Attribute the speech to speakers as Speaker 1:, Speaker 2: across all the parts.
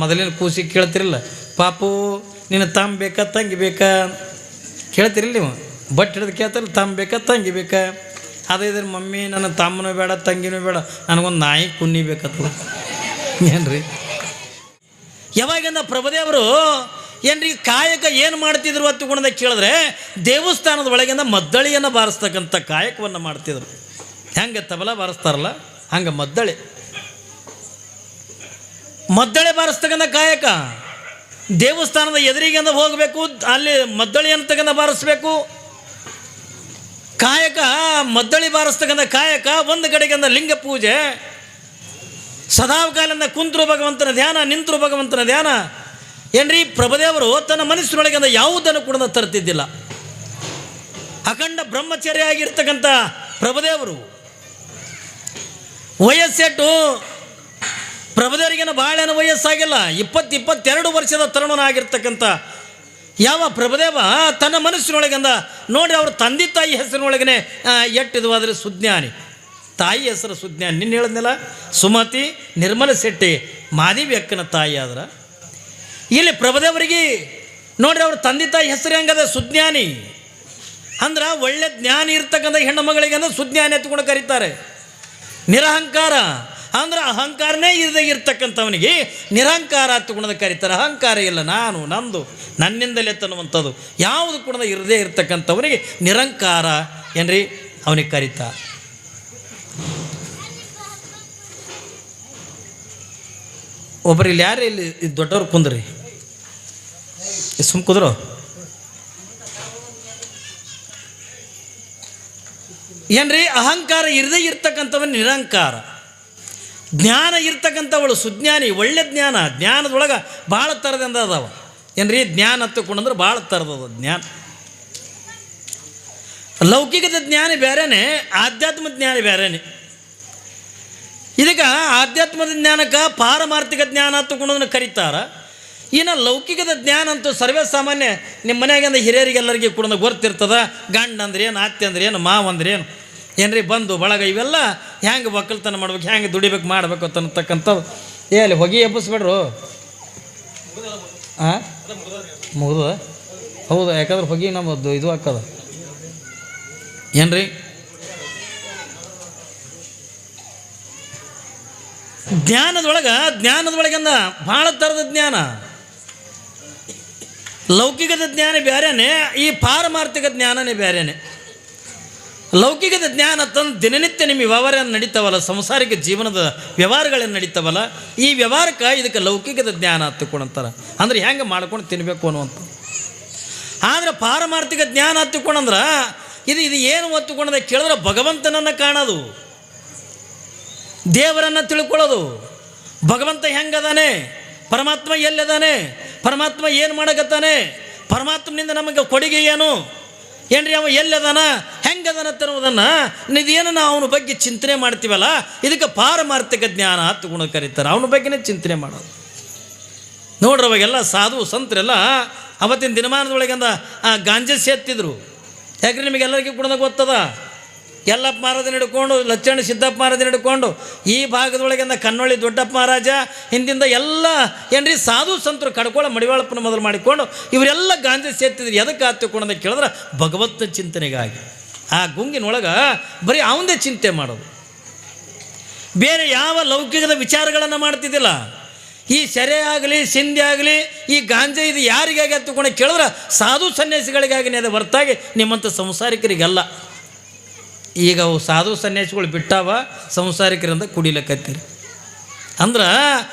Speaker 1: ಮೊದಲಿನ ಕೂಸಿಗೆ ಕೇಳ್ತಿರಲ್ಲ, ಪಾಪು ನಿನ್ನ ತಮ್ಮ ಬೇಕಾ ತಂಗಿ ಬೇಕಾ ಕೇಳ್ತಿರಲ್ಲ ನೀವು. ಬಟ್ ಹಿಡಿದು ಕೇಳ್ತಾರಲ್ಲ, ತಮ್ಮ ಬೇಕಾ ತಂಗಿ ಬೇಕಾ. ಅದೇ ಇದ್ರ ಮಮ್ಮಿ ನನ್ನ ತಮ್ಮನೂ ಬೇಡ ತಂಗಿನೂ ಬೇಡ, ನನಗೊಂದು ನಾಯಿ ಕುನ್ನಿ ಬೇಕತ್ತದ. ಏನ್ರಿ ಯಾವಾಗಿಂದ ಪ್ರಭುದೇವರು ಏನ್ರಿ ಕಾಯಕ ಏನು ಮಾಡ್ತಿದ್ರು ಅಂತ ಗುಣದ ಕೇಳಿದ್ರೆ, ದೇವಸ್ಥಾನದ ಒಳಗಿಂದ ಮದ್ದಳಿಯನ್ನು ಬಾರಿಸ್ತಕ್ಕಂಥ ಕಾಯಕವನ್ನು ಮಾಡ್ತಿದ್ರು. ಹೆಂಗೆ ತಬಲ ಬಾರಿಸ್ತಾರಲ್ಲ ಹಂಗೆ ಮದ್ದಳೆ ಬಾರಿಸ್ತಕ್ಕಂಥ ಕಾಯಕ. ದೇವಸ್ಥಾನದ ಎದುರಿಗಿಂದ ಹೋಗಬೇಕು, ಅಲ್ಲಿ ಮದ್ದಳೆಯನ್ನು ತಗೊಂಡು ಬಾರಿಸ್ಬೇಕು. ಕಾಯಕ ಮದ್ದಳಿ ಬಾರಿಸ್ತಕ್ಕಂಥ ಕಾಯಕ. ಒಂದು ಕಡೆಗಿಂದ ಲಿಂಗ ಪೂಜೆ, ಸದಾಕಾಲಿಂದ ಕುಂತರು ಭಗವಂತನ ಧ್ಯಾನ, ನಿಂತರು ಭಗವಂತನ ಧ್ಯಾನ. ಏನ್ರಿ ಪ್ರಭುದೇವರು ತನ್ನ ಮನಸ್ಸಿನೊಳಗಿಂದ ಯಾವುದನ್ನು ಕೂಡ ತರ್ತಿದ್ದಿಲ್ಲ. ಅಖಂಡ ಬ್ರಹ್ಮಚರ್ಯ ಆಗಿರ್ತಕ್ಕಂಥ ಪ್ರಭುದೇವರು ವಯಸ್ಸೆಟ್ಟು ಪ್ರಭುದೇವರಿಗೇನು ಭಾಳೇನು ವಯಸ್ಸಾಗಿಲ್ಲ. 22 ವರ್ಷದ ತರುಣನಾಗಿರ್ತಕ್ಕಂಥ ಯಾವ ಪ್ರಭುದೇವ ತನ್ನ ಮನಸ್ಸಿನೊಳಗಿಂದ ನೋಡ್ರಿ, ಅವ್ರ ತಂದೆ ತಾಯಿ ಹೆಸರಿನೊಳಗನೆ ಎಟ್ಟಿದ್ವು. ಆದರೆ ಸುಜ್ಞಾನಿ, ತಾಯಿ ಹೆಸರು ಸುಜ್ಞಾನಿ. ನಿನ್ನ ಹೇಳಿದ್ನಲ್ಲ, ಸುಮತಿ ನಿರ್ಮಲ ಶೆಟ್ಟಿ ಮಾದೇವಿ ಅಕ್ಕನ ತಾಯಿ. ಆದ್ರೆ ಇಲ್ಲಿ ಪ್ರಭುದೇವರಿಗೆ ನೋಡ್ರಿ, ಅವ್ರ ತಂದೆ ತಾಯಿ ಹೆಸರು ಹೆಂಗದ, ಸುಜ್ಞಾನಿ. ಅಂದ್ರೆ ಒಳ್ಳೆ ಜ್ಞಾನಿ ಇರ್ತಕ್ಕಂಥ ಹೆಣ್ಣು ಮಗಳಿಗೆ ಅಂದ್ರೆ ಸುಜ್ಞಾನಿ ಎತ್ಕೊಂಡು ಕರೀತಾರೆ. ನಿರಹಂಕಾರ ಅಂದ್ರೆ ಅಹಂಕಾರನೇ ಇರದೇ ಇರ್ತಕ್ಕಂಥವನಿಗೆ ನಿರಹಂಕಾರ ಹತ್ತುಕೊಂಡ ಕರೀತಾರೆ. ಅಹಂಕಾರ ಇಲ್ಲ, ನಾನು ನಂದು ನನ್ನಿಂದಲೇ ತನ್ನುವಂಥದ್ದು ಯಾವುದು ಕೂಡ ಇರದೇ ಇರ್ತಕ್ಕಂಥವನಿಗೆ ನಿರಂಕಾರ ಏನ್ರಿ ಅವನಿಗೆ ಕರೀತಾರೆ. ಒಬ್ಬರು ಇಲ್ಲಿ ಯಾರು ಇಲ್ಲಿ ದೊಡ್ಡವ್ರು ಕುಂದ್ರಿ, ಸುಮ್ ಕುದ್ರು. ಏನ್ರಿ ಅಹಂಕಾರ ಇರದೇ ಇರ್ತಕ್ಕಂಥವನು ನಿರಂಕಾರ. ಜ್ಞಾನ ಇರ್ತಕ್ಕಂಥವಳು ಸುಜ್ಞಾನಿ, ಒಳ್ಳೆ ಜ್ಞಾನ. ಜ್ಞಾನದೊಳಗೆ ಭಾಳ ಥರದಿಂದ ಅದಾವ. ಏನ್ರಿ ಜ್ಞಾನ ಹತ್ತುಕೊಂಡಂದ್ರೆ ಭಾಳ ಥರದದ ಜ್ಞಾನ. ಲೌಕಿಕದ ಜ್ಞಾನ ಬೇರೆನೆ, ಆಧ್ಯಾತ್ಮ ಜ್ಞಾನ ಬೇರೆನೆ. ಇದಕ್ಕೆ ಆಧ್ಯಾತ್ಮದ ಜ್ಞಾನಕ್ಕೆ ಪಾರಮಾರ್ಥಿಕ ಜ್ಞಾನ ಹತ್ತುಕೊಂಡದನ್ನು ಕರೀತಾರ. ಇನ್ನು ಲೌಕಿಕದ ಜ್ಞಾನ ಅಂತೂ ಸರ್ವೇ ಸಾಮಾನ್ಯ ನಿಮ್ಮ ಮನೆಯಾಗಿಂದ ಹಿರಿಯರಿಗೆಲ್ಲರಿಗೆ ಕೂಡ ಗೊತ್ತಿರ್ತದ. ಗಂಡ ಅಂದ್ರೆ ಏನು, ಅತ್ತೆ ಅಂದ್ರೆ ಏನು, ಮಾವ ಅಂದ್ರೆ ಏನು, ಏನ್ರಿ ಬಂಧು ಬಳಗ, ಇವೆಲ್ಲ ಹೆಂಗೆ ಒಕ್ಕಲ್ತನ ಮಾಡ್ಬೇಕು, ಹೆಂಗೆ ದುಡಿಬೇಕು ಮಾಡಬೇಕು ಅಂತಕ್ಕಂಥದ್ದು. ಅಲ್ಲಿ ಹೊಗೆ ಎಬ್ಬಿಸ್ಬೇಡ್ರು. ಹಾಂ ಮುಗ್ದು ಹೌದು, ಯಾಕಂದ್ರೆ ಹೊಗೆ ನಮ್ಮದು ಇದು ಹಾಕದ. ಏನ್ರಿ ಜ್ಞಾನದೊಳಗಿಂದ ಭಾಳ ಥರದ ಜ್ಞಾನ. ಲೌಕಿಕದ ಜ್ಞಾನ ಬೇರೆನೆ, ಈ ಪಾರಮಾರ್ಥಿಕ ಜ್ಞಾನನೇ ಬೇರೆನೆ. ಲೌಕಿಕದ ಜ್ಞಾನ ತಂದು ದಿನನಿತ್ಯ ನಿಮ್ಮ ವ್ಯವಹಾರ ನಡೀತಾವಲ್ಲ, ಸಂಸಾರಿಕ ಜೀವನದ ವ್ಯವಹಾರಗಳೇನು ನಡೀತಾವಲ್ಲ, ಈ ವ್ಯವಹಾರಕ್ಕೆ ಇದಕ್ಕೆ ಲೌಕಿಕದ ಜ್ಞಾನ ಹತ್ತುಕೊಂಡಂತಾರೆ. ಅಂದ್ರೆ ಹೆಂಗೆ ಮಾಡ್ಕೊಂಡು ತಿನ್ನಬೇಕು ಅನ್ನುವಂಥ. ಆದರೆ ಪಾರಮಾರ್ಥಿಕ ಜ್ಞಾನ ಹತ್ತುಕೊಂಡಂದ್ರೆ ಇದು ಏನು ಹೊತ್ತುಕೊಂಡದ ಕೇಳಿದ್ರೆ ಭಗವಂತನನ್ನು ಕಾಣೋದು, ದೇವರನ್ನು ತಿಳ್ಕೊಳ್ಳೋದು. ಭಗವಂತ ಹೆಂಗದಾನೆ, ಪರಮಾತ್ಮ ಎಲ್ಲಿದ್ದಾನೆ, ಪರಮಾತ್ಮ ಏನು ಮಾಡಕತ್ತಾನೆ, ಪರಮಾತ್ಮನಿಂದ ನಮಗೆ ಕೊಡುಗೆ ಏನು, ಏನ್ರಿ ಅವ ಎಲ್ಲದಾನ ಹೆಂಗದಾನ ತರುವುದನ್ನು ಇದೇನು ನಾವು ಅವನ ಬಗ್ಗೆ ಚಿಂತನೆ ಮಾಡ್ತೀವಲ್ಲ, ಇದಕ್ಕೆ ಪಾರಮಾರ್ಥಿಕ ಜ್ಞಾನ ಹತ್ತುಕೊಂಡು ಕರೀತಾರೆ. ಅವನ ಬಗ್ಗೆನೇ ಚಿಂತನೆ ಮಾಡೋದು. ನೋಡ್ರಿ ಅವಾಗೆಲ್ಲ ಸಾಧು ಸಂತರೆಲ್ಲ ಅವತ್ತಿನ ದಿನಮಾನದೊಳಗಿಂದ ಗಾಂಜಾ ಸೇರ್ತಿದ್ರು. ಯಾಕ್ರಿ ನಿಮಗೆಲ್ಲರಿಗೂ ಕೂಡ ಗೊತ್ತದ. ಯಲ್ಲಪ್ಪ ಮಹಾರಾಜನ ಹಿಡ್ಕೊಂಡು, ಲಚ್ಚಣ್ಣ ಸಿದ್ದಪ್ಪ ಮಹಾರಾಜನ ಹಿಡ್ಕೊಂಡು, ಈ ಭಾಗದೊಳಗಿಂದ ಕನ್ನೊಳ್ಳಿ ದೊಡ್ಡಪ್ಪ ಮಹಾರಾಜ ಹಿಂದಿಂದ ಎಲ್ಲ ಏನ್ರಿ ಸಾಧು ಸಂತರು ಕಡ್ಕೊಳ್ಳೋ ಮಡಿವಾಳಪ್ಪನ ಮೊದಲು ಮಾಡಿಕೊಂಡು ಇವರೆಲ್ಲ ಗಾಂಜಾ ಸೇರ್ತಿದ್ರು. ಎದಕ್ಕೆ ಹತ್ತುಕೊಂಡ ಕೇಳಿದ್ರೆ ಭಗವತ್ ಚಿಂತನೆಗಾಗಿ. ಆ ಗುಂಗಿನೊಳಗೆ ಬರೀ ಅವಂದೇ ಚಿಂತೆ ಮಾಡೋದು, ಬೇರೆ ಯಾವ ಲೌಕಿಕದ ವಿಚಾರಗಳನ್ನು ಮಾಡ್ತಿದ್ದಿಲ್ಲ. ಈ ಸೆರೆ ಆಗಲಿ ಸಿಂಧಿ ಆಗಲಿ ಈ ಗಾಂಜಾ ಇದು ಯಾರಿಗಾಗಿ ಹತ್ತುಕೊಂಡು ಕೇಳಿದ್ರೆ ಸಾಧು ಸನ್ಯಾಸಿಗಳಿಗಾಗಿನೇ ಅದು ಹೊರತಾಗಿ ನಿಮ್ಮಂಥ ಸಂಸಾರಿಕರಿಗಲ್ಲ. ಈಗ ಅವು ಸಾಧು ಸನ್ಯಾಸಿಗಳು ಬಿಟ್ಟಾವ, ಸಂಸಾರಿಕರಿಂದ ಕುಡಿಲಕ್ಕತ್ತೀರಿ. ಅಂದ್ರೆ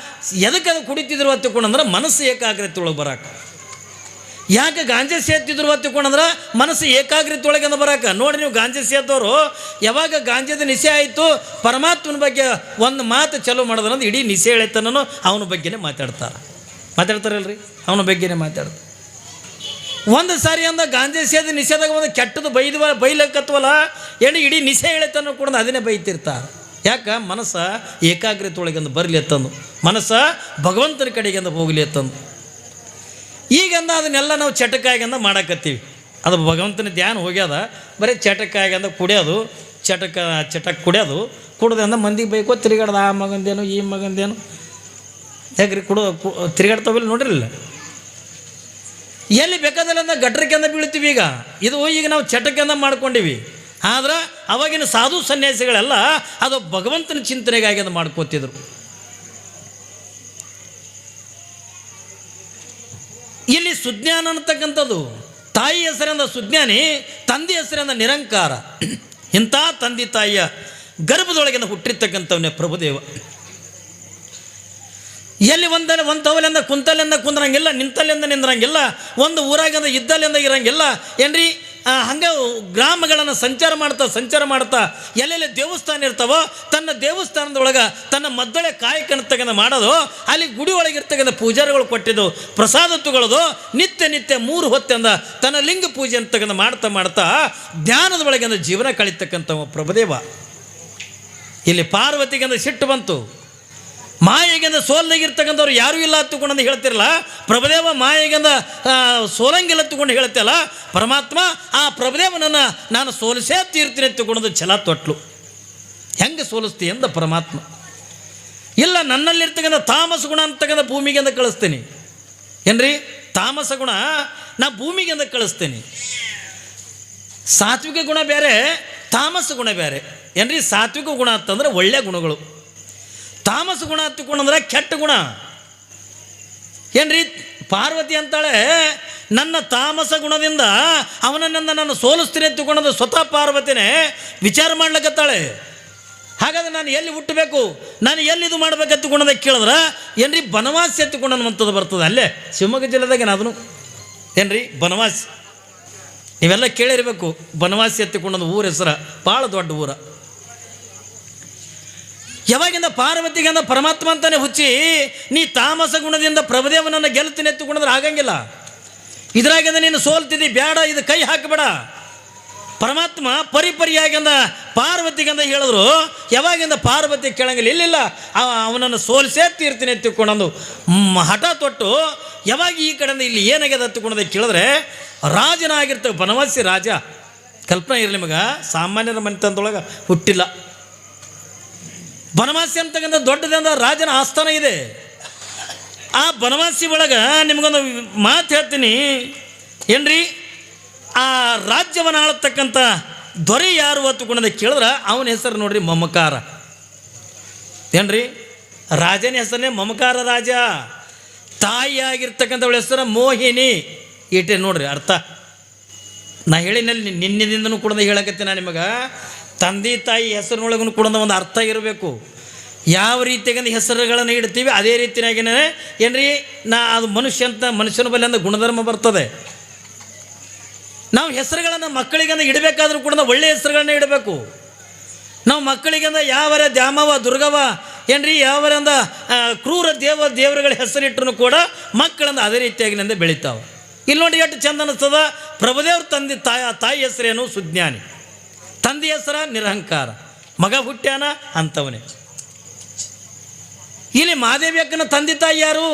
Speaker 1: ಎದಕ್ಕೆ ಅದು ಕುಡಿತಿದ್ರು ಹತ್ತುಕೊಂಡಂದ್ರೆ ಮನಸ್ಸು ಏಕಾಗ್ರತೆ ಒಳಗೆ ಬರಾಕ. ಯಾಕೆ ಗಾಂಜಾ ಸೇರ್ತಿದ್ರು ಹತ್ತುಕೊಂಡಂದ್ರೆ ಮನಸ್ಸು ಏಕಾಗ್ರತೆ ಒಳಗೆ ಬರಾಕ. ನೋಡಿ ನೀವು ಗಾಂಜಾ ಸೇರ್ತವರು ಯಾವಾಗ ಗಾಂಜಾದ ನಿಶೆ ಆಯಿತು, ಪರಮಾತ್ಮನ ಬಗ್ಗೆ ಒಂದು ಮಾತು ಚಲೋ ಮಾಡೋದ್ರಂದ್ರೆ ಇಡೀ ನಿಶೆ ಎಳೆತನೂ ಅವನ ಬಗ್ಗೆನೇ ಮಾತಾಡ್ತಾರಲ್ರಿ, ಅವನ ಬಗ್ಗೆನೇ ಮಾತಾಡ್ತಾರೆ. ಒಂದು ಸಾರಿ ಅಂದ ಗಾಂಜಾ ಸೇದ ನಿಷೇಧಾಗ ಒಂದು ಕೆಟ್ಟದ್ದು ಬೈಲಕ್ಕತ್ವಲ್ಲ, ಇಡೀ ನಿಶೆ ಎಳೆತನೂ ಕೂಡ ಅದನ್ನೇ ಬೈತಿರ್ತಾರೆ. ಯಾಕೆ ಮನಸ್ಸು ಏಕಾಗ್ರತೆ ಒಳಗೆಂದು ಬರಲಿ ಎತ್ತಂದು, ಮನಸ್ಸು ಭಗವಂತನ ಕಡೆಗೆಂದು ಹೋಗಲಿ ಎತ್ತಂದು. ಈಗಂದ ಅದನ್ನೆಲ್ಲ ನಾವು ಚಟಕಾಯಿಗಂದ ಮಾಡಕತ್ತೀವಿ. ಅದು ಭಗವಂತನ ಧ್ಯಾನ ಹೋಗ್ಯದ, ಬರೀ ಚಟಕಾಯಿಗಂದ ಕುಡಿಯೋದು, ಚಟಕ್ ಕುಡಿಯೋದು, ಕುಡ್ದಂದ ಮಂದಿಗೆ ಬೈಕೋ ತಿರುಗಾಡ್ದು, ಆ ಮಗಂದೇನು ಈ ಮಗಂದೇನು ಯಾಕ್ರಿ ತಿರುಗಾಡ್ತಾವಿಲ್ಲ ನೋಡ್ರಿಲ್ಲ, ಎಲ್ಲಿ ಬೇಕಾದಲ್ಲ ಗಟ್ರಕ್ಕೆಂದ ಬೀಳ್ತೀವಿ. ಈಗ ನಾವು ಚಟಕ್ಕೆಂದ ಮಾಡ್ಕೊಂಡಿವಿ. ಆದ್ರೆ ಅವಾಗಿನ ಸಾಧು ಸನ್ಯಾಸಿಗಳೆಲ್ಲ ಅದು ಭಗವಂತನ ಚಿಂತನೆಗಾಗಿ ಅದು ಮಾಡ್ಕೋತಿದ್ರು. ಇಲ್ಲಿ ಸುಜ್ಞಾನ ಅನ್ನತಕ್ಕಂಥದ್ದು ತಾಯಿ ಹೆಸರಿಂದ ಸುಜ್ಞಾನಿ, ತಂದೆ ಹೆಸರಿಂದ ನಿರಂಕಾರ. ಇಂಥ ತಂದೆ ತಾಯಿಯ ಗರ್ಭದೊಳಗಿಂದ ಹುಟ್ಟಿರ್ತಕ್ಕಂಥವನ್ನೇ ಪ್ರಭುದೇವ. ಎಲ್ಲಿ ಒಂದು ತವಲಿಂದ ಕುಂತಲಿಂದ ಕುಂದ್ರಂಗಿಲ್ಲ, ನಿಂತಲ್ಲಿಂದ ನಿಂದ್ರಂಗಿಲ್ಲ, ಒಂದು ಊರಾಗಿಂದ ಇದ್ದಲ್ಲಿಂದ ಇರಂಗಿಲ್ಲ ಏನ್ರಿ. ಹಂಗೆ ಗ್ರಾಮಗಳನ್ನು ಸಂಚಾರ ಮಾಡ್ತಾ ಎಲ್ಲೆಲ್ಲಿ ದೇವಸ್ಥಾನ ಇರ್ತಾವೋ ತನ್ನ ದೇವಸ್ಥಾನದೊಳಗೆ ತನ್ನ ಮದ್ದಳೆ ಕಾಯಕನ ಮಾಡೋದು, ಅಲ್ಲಿ ಗುಡಿ ಒಳಗಿರ್ತಕ್ಕಂಥ ಪೂಜಾರಿಗಳು ಕೊಟ್ಟಿದ್ದು ಪ್ರಸಾದ ತಗೊಳ್ಳೋದು, ನಿತ್ಯ 3 ಹೊತ್ತಿಂದ ತನ್ನ ಲಿಂಗ ಪೂಜೆ ಅಂತಕ್ಕಂಥ ಮಾಡ್ತಾ ಜ್ಞಾನದ ಒಳಗಿಂದ ಜೀವನ ಕಳೀತಕ್ಕಂಥ ಪ್ರಭುದೇವ. ಇಲ್ಲಿ ಪಾರ್ವತಿಗಿಂದ ಸಿಟ್ಟು ಬಂತು, ಮಾಯೆಗಿಂದ ಸೋಲ್ನಾಗಿರ್ತಕ್ಕಂಥವ್ರು ಯಾರೂ ಇಲ್ಲ ಹತ್ತುಕೊಂಡಂದು ಹೇಳ್ತಿರಲ್ಲ. ಪ್ರಭುದೇವ ಮಾಯೆಗಿಂದ ಸೋಲಂಗಿಲ್ಲ ಹತ್ತುಕೊಂಡು ಹೇಳ್ತಿಲ್ಲ. ಪರಮಾತ್ಮ ಆ ಪ್ರಭುದೇವನನ್ನು ನಾನು ಸೋಲಿಸೇ ತೀರ್ತೀನಿ ಎತ್ತುಕೊಂಡದು ಛಲ ತೊಟ್ಲು. ಹೆಂಗೆ ಸೋಲಿಸ್ತೀವಿ ಎಂದ ಪರಮಾತ್ಮ. ಇಲ್ಲ, ನನ್ನಲ್ಲಿರ್ತಕ್ಕಂಥ ತಾಮಸ ಗುಣ ಅಂತಕ್ಕಂಥ ಭೂಮಿಗೆಂದ ಕಳಿಸ್ತೀನಿ ಏನ್ರಿ. ತಾಮಸ ಗುಣ ನಾ ಭೂಮಿಗೆಂದ ಕಳಿಸ್ತೀನಿ. ಸಾತ್ವಿಕ ಗುಣ ಬೇರೆ, ತಾಮಸ ಗುಣ ಬೇರೆ ಏನ್ರಿ. ಸಾತ್ವಿಕ ಗುಣ ಅಂತಂದ್ರೆ ಒಳ್ಳೆಯ ಗುಣಗಳು, ತಾಮಸ ಗುಣ ಹತ್ತಿಕೊಂಡಂದ್ರೆ ಕೆಟ್ಟ ಗುಣ ಏನ್ರಿ. ಪಾರ್ವತಿ ಅಂತಾಳೆ, ನನ್ನ ತಾಮಸ ಗುಣದಿಂದ ಅವನನ್ನು ನಾನು ಸೋಲಿಸ್ತೀನಿ ಎತ್ತುಕೊಂಡದ್ದು ಸ್ವತಃ ಪಾರ್ವತಿನೇ ವಿಚಾರ ಮಾಡ್ಲಿಕ್ಕತ್ತಾಳೆ. ಹಾಗಾದ್ರೆ ನಾನು ಎಲ್ಲಿ ಹುಟ್ಟಬೇಕು, ನಾನು ಎಲ್ಲಿದು ಮಾಡ್ಬೇಕು ಎತ್ತುಕೊಂಡದ ಕೇಳಿದ್ರೆ ಏನ್ರಿ ಬನವಾಸಿ ಎತ್ತುಕೊಂಡಂಥದ್ದು ಬರ್ತದೆ. ಅಲ್ಲೇ ಶಿವಮೊಗ್ಗ ಜಿಲ್ಲೆದಾಗ ಅದನ್ನು ಏನ್ರಿ ಬನವಾಸಿ, ನೀವೆಲ್ಲ ಕೇಳಿರಬೇಕು. ಬನವಾಸಿ ಎತ್ತುಕೊಂಡದ್ದು ಊರ ಹೆಸರು, ಭಾಳ ದೊಡ್ಡ ಊರ. ಯಾವಾಗಿಂದ ಪಾರ್ವತಿಗಿಂದ ಪರಮಾತ್ಮ ಅಂತಾನೆ ಹುಚ್ಚಿ, ನೀ ತಾಮಸ ಗುಣದಿಂದ ಪ್ರಭುದೇವನನ್ನು ಗೆಲ್ತೀನಿ ಎತ್ತುಕೊಂಡ್ರೆ ಆಗಂಗಿಲ್ಲ. ಇದ್ರಾಗಿಂದ ನೀನು ಸೋಲ್ತಿದ್ದಿ, ಬೇಡ, ಇದು ಕೈ ಹಾಕಬೇಡ. ಪರಮಾತ್ಮ ಪರಿಪರಿಯಾಗಿಂದ ಪಾರ್ವತಿಗಿಂದ ಹೇಳಿದ್ರು. ಯಾವಾಗಿಂದ ಪಾರ್ವತಿ ಕೇಳಂಗಿಲ್ಲ, ಇಲ್ಲ ಅವನನ್ನು ಸೋಲಿಸೇ ತೀರ್ತೀನಿ ಎತ್ತುಕೊಂಡಂದು ಹಠ ತೊಟ್ಟು, ಯಾವಾಗ ಈ ಕಡೆಯಿಂದ ಇಲ್ಲಿ ಏನಾಗ್ಯದ ಹತ್ತುಕೊಂಡದ ಕೇಳಿದ್ರೆ ರಾಜನಾಗಿರ್ತವೆ ಬನವಾಸಿ ರಾಜ. ಕಲ್ಪನೆ ಇರಲಿ ಮಗ, ಸಾಮಾನ್ಯರ ಮನೆತನದೊಳಗೆ ಹುಟ್ಟಿಲ್ಲ. ಬನವಾಸಿ ಅಂತಕ್ಕಂಥ ದೊಡ್ಡದಂದ ರಾಜನ ಆಸ್ಥಾನ ಇದೆ. ಆ ಬನವಾಸಿ ಒಳಗೆ ನಿಮಗೊಂದು ಮಾತು ಹೇಳ್ತೀನಿ ಏನ್ರಿ. ಆ ರಾಜ್ಯವನ್ನು ಆಳತಕ್ಕಂಥ ದೊರೆ ಯಾರು ಹತ್ತುಕೊಂಡದ ಕೇಳಿದ್ರೆ ಅವನ ಹೆಸರು ನೋಡ್ರಿ ಮಮಕಾರ ಏನ್ರಿ. ರಾಜನ ಹೆಸರೇ ಮಮಕಾರ ರಾಜ. ತಾಯಿಯಾಗಿರ್ತಕ್ಕಂಥವಳ ಹೆಸರು ಮೋಹಿನಿ. ಈಟೆ ನೋಡ್ರಿ ಅರ್ಥ. ನಾ ಹೇಳಿನಲ್ಲಿ ನಿನ್ನೆದಿಂದನೂ ಕೂಡ ಹೇಳಕತ್ತೀನಿ ನಾನು ನಿಮಗೆ. ತಂದೆ ತಾಯಿ ಹೆಸರಿನೊಳಗೂ ಕೂಡ ಒಂದು ಅರ್ಥ ಇರಬೇಕು. ಯಾವ ರೀತಿಯಾಗಿ ಹೆಸರುಗಳನ್ನು ಇಡ್ತೀವಿ ಅದೇ ರೀತಿಯಾಗಿನೇ ಏನ್ರಿ ಅದು ಮನುಷ್ಯನ ಬಳಿ ಅಂದ ಗುಣಧರ್ಮ ಬರ್ತದೆ. ನಾವು ಹೆಸರುಗಳನ್ನು ಮಕ್ಕಳಿಗಂದ ಇಡಬೇಕಾದ್ರೂ ಕೂಡ ಒಳ್ಳೆಯ ಹೆಸರುಗಳನ್ನ ಇಡಬೇಕು. ನಾವು ಮಕ್ಕಳಿಗಂದ ಯಾವರ ದ್ಯಾಮವ ದುರ್ಗವ ಏನ್ರಿ ಯಾವರಂದ ಕ್ರೂರ ದೇವರುಗಳ ಹೆಸರಿಟ್ಟರು ಕೂಡ ಮಕ್ಕಳಂದ ಅದೇ ರೀತಿಯಾಗಿನಿಂದ ಬೆಳಿತಾವೆ. ಇಲ್ಲಿ ನೋಡಿ ಎಷ್ಟು ಚಂದ ಅನ್ನಿಸ್ತದ. ಪ್ರಭುದೇವ್ರ ತಾಯಿ ಹೆಸರೇನು ಸುಜ್ಞಾನಿ, ತಂದೆ ಹೆಸರ ನಿರಹಂಕಾರ, ಮಗ ಹುಟ್ಟ್ಯಾನ ಅಂಥವನೇ. ಇಲ್ಲಿ ಮಾದೇವಿ ಅಕ್ಕನ ತಂದೆ ತಾಯಿ ಯಾರು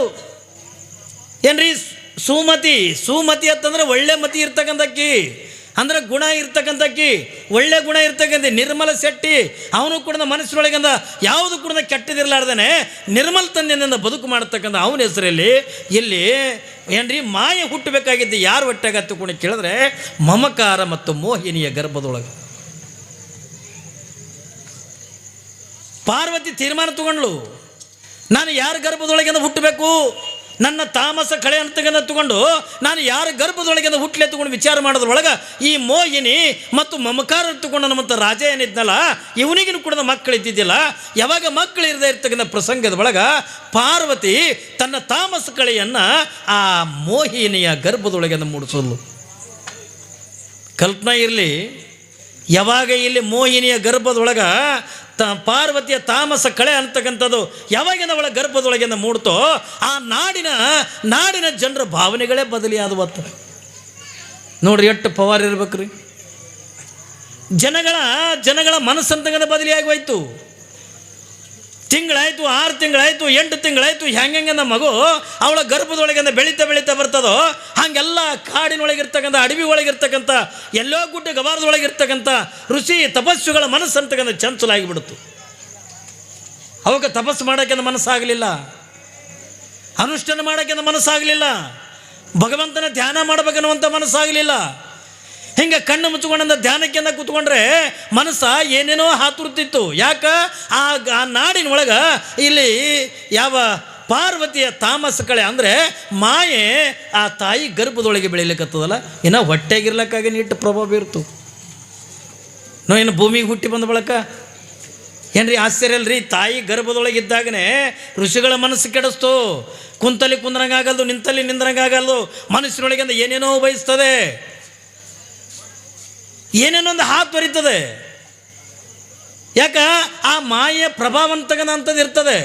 Speaker 1: ಏನ್ರಿ ಸುಮತಿ ಅಂತಂದ್ರೆ ಒಳ್ಳೆ ಮತಿ ಇರ್ತಕ್ಕಂಥಕ್ಕಿ, ಅಂದ್ರೆ ಗುಣ ಇರ್ತಕ್ಕಂಥಕ್ಕಿ, ಒಳ್ಳೆ ಗುಣ ಇರ್ತಕ್ಕಂಥ ನಿರ್ಮಲ ಶೆಟ್ಟಿ. ಅವನು ಕೂಡ ಮನಸ್ಸಿನೊಳಗಿಂದ ಯಾವುದು ಕೂಡ ಕೆಟ್ಟದಿರಲಾರ್ದೇನೆ ನಿರ್ಮಲ ತಂದೆಯಿಂದ ಬದುಕು ಮಾಡತಕ್ಕಂಥ ಅವನ ಹೆಸರಲ್ಲಿ ಇಲ್ಲಿ ಏನ್ರಿ ಮಾಯೆ ಹುಟ್ಟಬೇಕಾಗಿದ್ದು ಯಾರು ಹೊಟ್ಟೆಗೆ ಹತ್ತುಕೊಂಡು ಕೇಳಿದ್ರೆ ಮಮಕಾರ ಮತ್ತು ಮೋಹಿನಿಯ ಗರ್ಭದೊಳಗೆ. ಪಾರ್ವತಿ ತೀರ್ಮಾನ ತಗೊಂಡ್ಳು, ನಾನು ಯಾರ ಗರ್ಭದೊಳಗಿಂದ ಹುಟ್ಟಬೇಕು, ನನ್ನ ತಾಮಸ ಕಳೆ ಅಂತಗನ್ನ ತಗೊಂಡು ನಾನು ಯಾರ ಗರ್ಭದೊಳಗಿಂದ ಹುಟ್ಟಲೆ ತಗೊಂಡು ವಿಚಾರ ಮಾಡೋದ್ರೊಳಗೆ ಈ ಮೋಹಿನಿ ಮತ್ತು ಮಮಕಾರ ತಗೊಂಡು ನಮ್ಮಂಥ ರಾಜ ಏನಿದ್ನಲ್ಲ ಇವನಿಗೂ ಕೂಡ ಮಕ್ಕಳು ಇದ್ದಿದ್ದಿಲ್ಲ. ಯಾವಾಗ ಮಕ್ಕಳು ಇರದೇ ಇರ್ತಕ್ಕಂಥ ಪ್ರಸಂಗದ ಒಳಗೆ ಪಾರ್ವತಿ ತನ್ನ ತಾಮಸ ಕಳೆಯನ್ನು ಆ ಮೋಹಿನಿಯ ಗರ್ಭದೊಳಗಿಂದ ಮೂಡಿಸೋದು. ಕಲ್ಪನೆ ಇರಲಿ, ಯಾವಾಗ ಇಲ್ಲಿ ಮೋಹಿನಿಯ ಗರ್ಭದೊಳಗೆ ಪಾರ್ವತಿಯ ತಾಮಸ ಕಳೆ ಅಂತಕ್ಕಂಥದ್ದು ಯಾವಾಗಿಂದ ಅವಳ ಗರ್ಭದೊಳಗಿಂದ ಮೂಡ್ತೋ ಆ ನಾಡಿನ ಜನರ ಭಾವನೆಗಳೇ ಬದಲಿಯಾದವತ್ತು. ನೋಡ್ರಿ ಎಷ್ಟು ಪವರ್ ಇರ್ಬೇಕ್ರಿ. ಜನಗಳ ಮನಸ್ಸಂತಗದ ಬದಲಿಯಾಗಿ ಹೋಯ್ತು. ತಿಂಗಳಾಯ್ತು, 6 ತಿಂಗಳಾಯ್ತು, 8 ತಿಂಗಳಾಯ್ತು, ಹೆಂಗೆ ಮಗು ಅವಳ ಗರ್ಭದೊಳಗಿಂದ ಬೆಳೀತಾ ಬರ್ತದೋ ಹಾಗೆಲ್ಲ ಕಾಡಿನೊಳಗಿರ್ತಕ್ಕಂಥ ಅಡವಿ ಒಳಗಿರ್ತಕ್ಕಂಥ ಎಲ್ಲೋ ಗುಡ್ಡ ಗವಾರದೊಳಗಿರ್ತಕ್ಕಂಥ ಋಷಿ ತಪಸ್ಸುಗಳ ಮನಸ್ಸಂತಕ್ಕಂಥ ಚಂಚಲಾಗಿಬಿಡ್ತು. ಅವಕ್ಕೆ ತಪಸ್ಸು ಮಾಡೋಕ್ಕಿಂತ ಮನಸ್ಸಾಗಲಿಲ್ಲ. ಅನುಷ್ಠಾನ ಮಾಡೋಕ್ಕಿಂತ ಮನಸ್ಸಾಗಲಿಲ್ಲ, ಭಗವಂತನ ಧ್ಯಾನ ಮಾಡಬೇಕನ್ನುವಂಥ ಮನಸ್ಸಾಗಲಿಲ್ಲ. ಹಿಂಗೆ ಕಣ್ಣು ಮುಚ್ಚಿಕೊಂಡ ಧ್ಯಾನಕ್ಕಿಂತ ಕೂತ್ಕೊಂಡ್ರೆ ಮನಸ್ಸ ಏನೇನೋ ಹಾತುರ್ತಿತ್ತು. ಯಾಕೆ? ಆ ನಾಡಿನೊಳಗೆ ಇಲ್ಲಿ ಯಾವ ಪಾರ್ವತಿಯ ತಾಮಸ ಕಳೆ ಅಂದರೆ ಮಾಯೆ ಆ ತಾಯಿ ಗರ್ಭದೊಳಗೆ ಬೆಳೀಲಿಕ್ಕತ್ತದಲ್ಲ, ಇನ್ನು ಹೊಟ್ಟೆಗಿರ್ಲಕ್ಕಾಗಿ ನೀಟ್ಟು ಪ್ರಭಾವ ಇರ್ತು. ಇನ್ನು ಭೂಮಿಗೆ ಹುಟ್ಟಿ ಬಂದ ಬಳಕ ಏನ್ರಿ ಆಶ್ಚರ್ಯ ಅಲ್ರಿ. ತಾಯಿ ಗರ್ಭದೊಳಗೆ ಇದ್ದಾಗನೇ ಋಷಿಗಳ ಮನಸ್ಸು ಕೆಡಿಸ್ತು. ಕುಂತಲ್ಲಿ ಕುಂದ್ರಂಗಾಗಲ್ದು, ನಿಂತಲ್ಲಿ ನಿಂದ್ರಂಗಾಗಲ್ದು. ಮನಸ್ಸಿನೊಳಗಿಂದ ಏನೇನೋ ಬಯಸ್ತದೆ, ಏನೇನೋ ಒಂದು ಹಾತು ಬರೀತದೆ. ಯಾಕ? ಆ ಮಾಯೆಯ ಪ್ರಭಾವ ಅಂತಕ್ಕಂಥದ್ದು ಇರ್ತದೆ.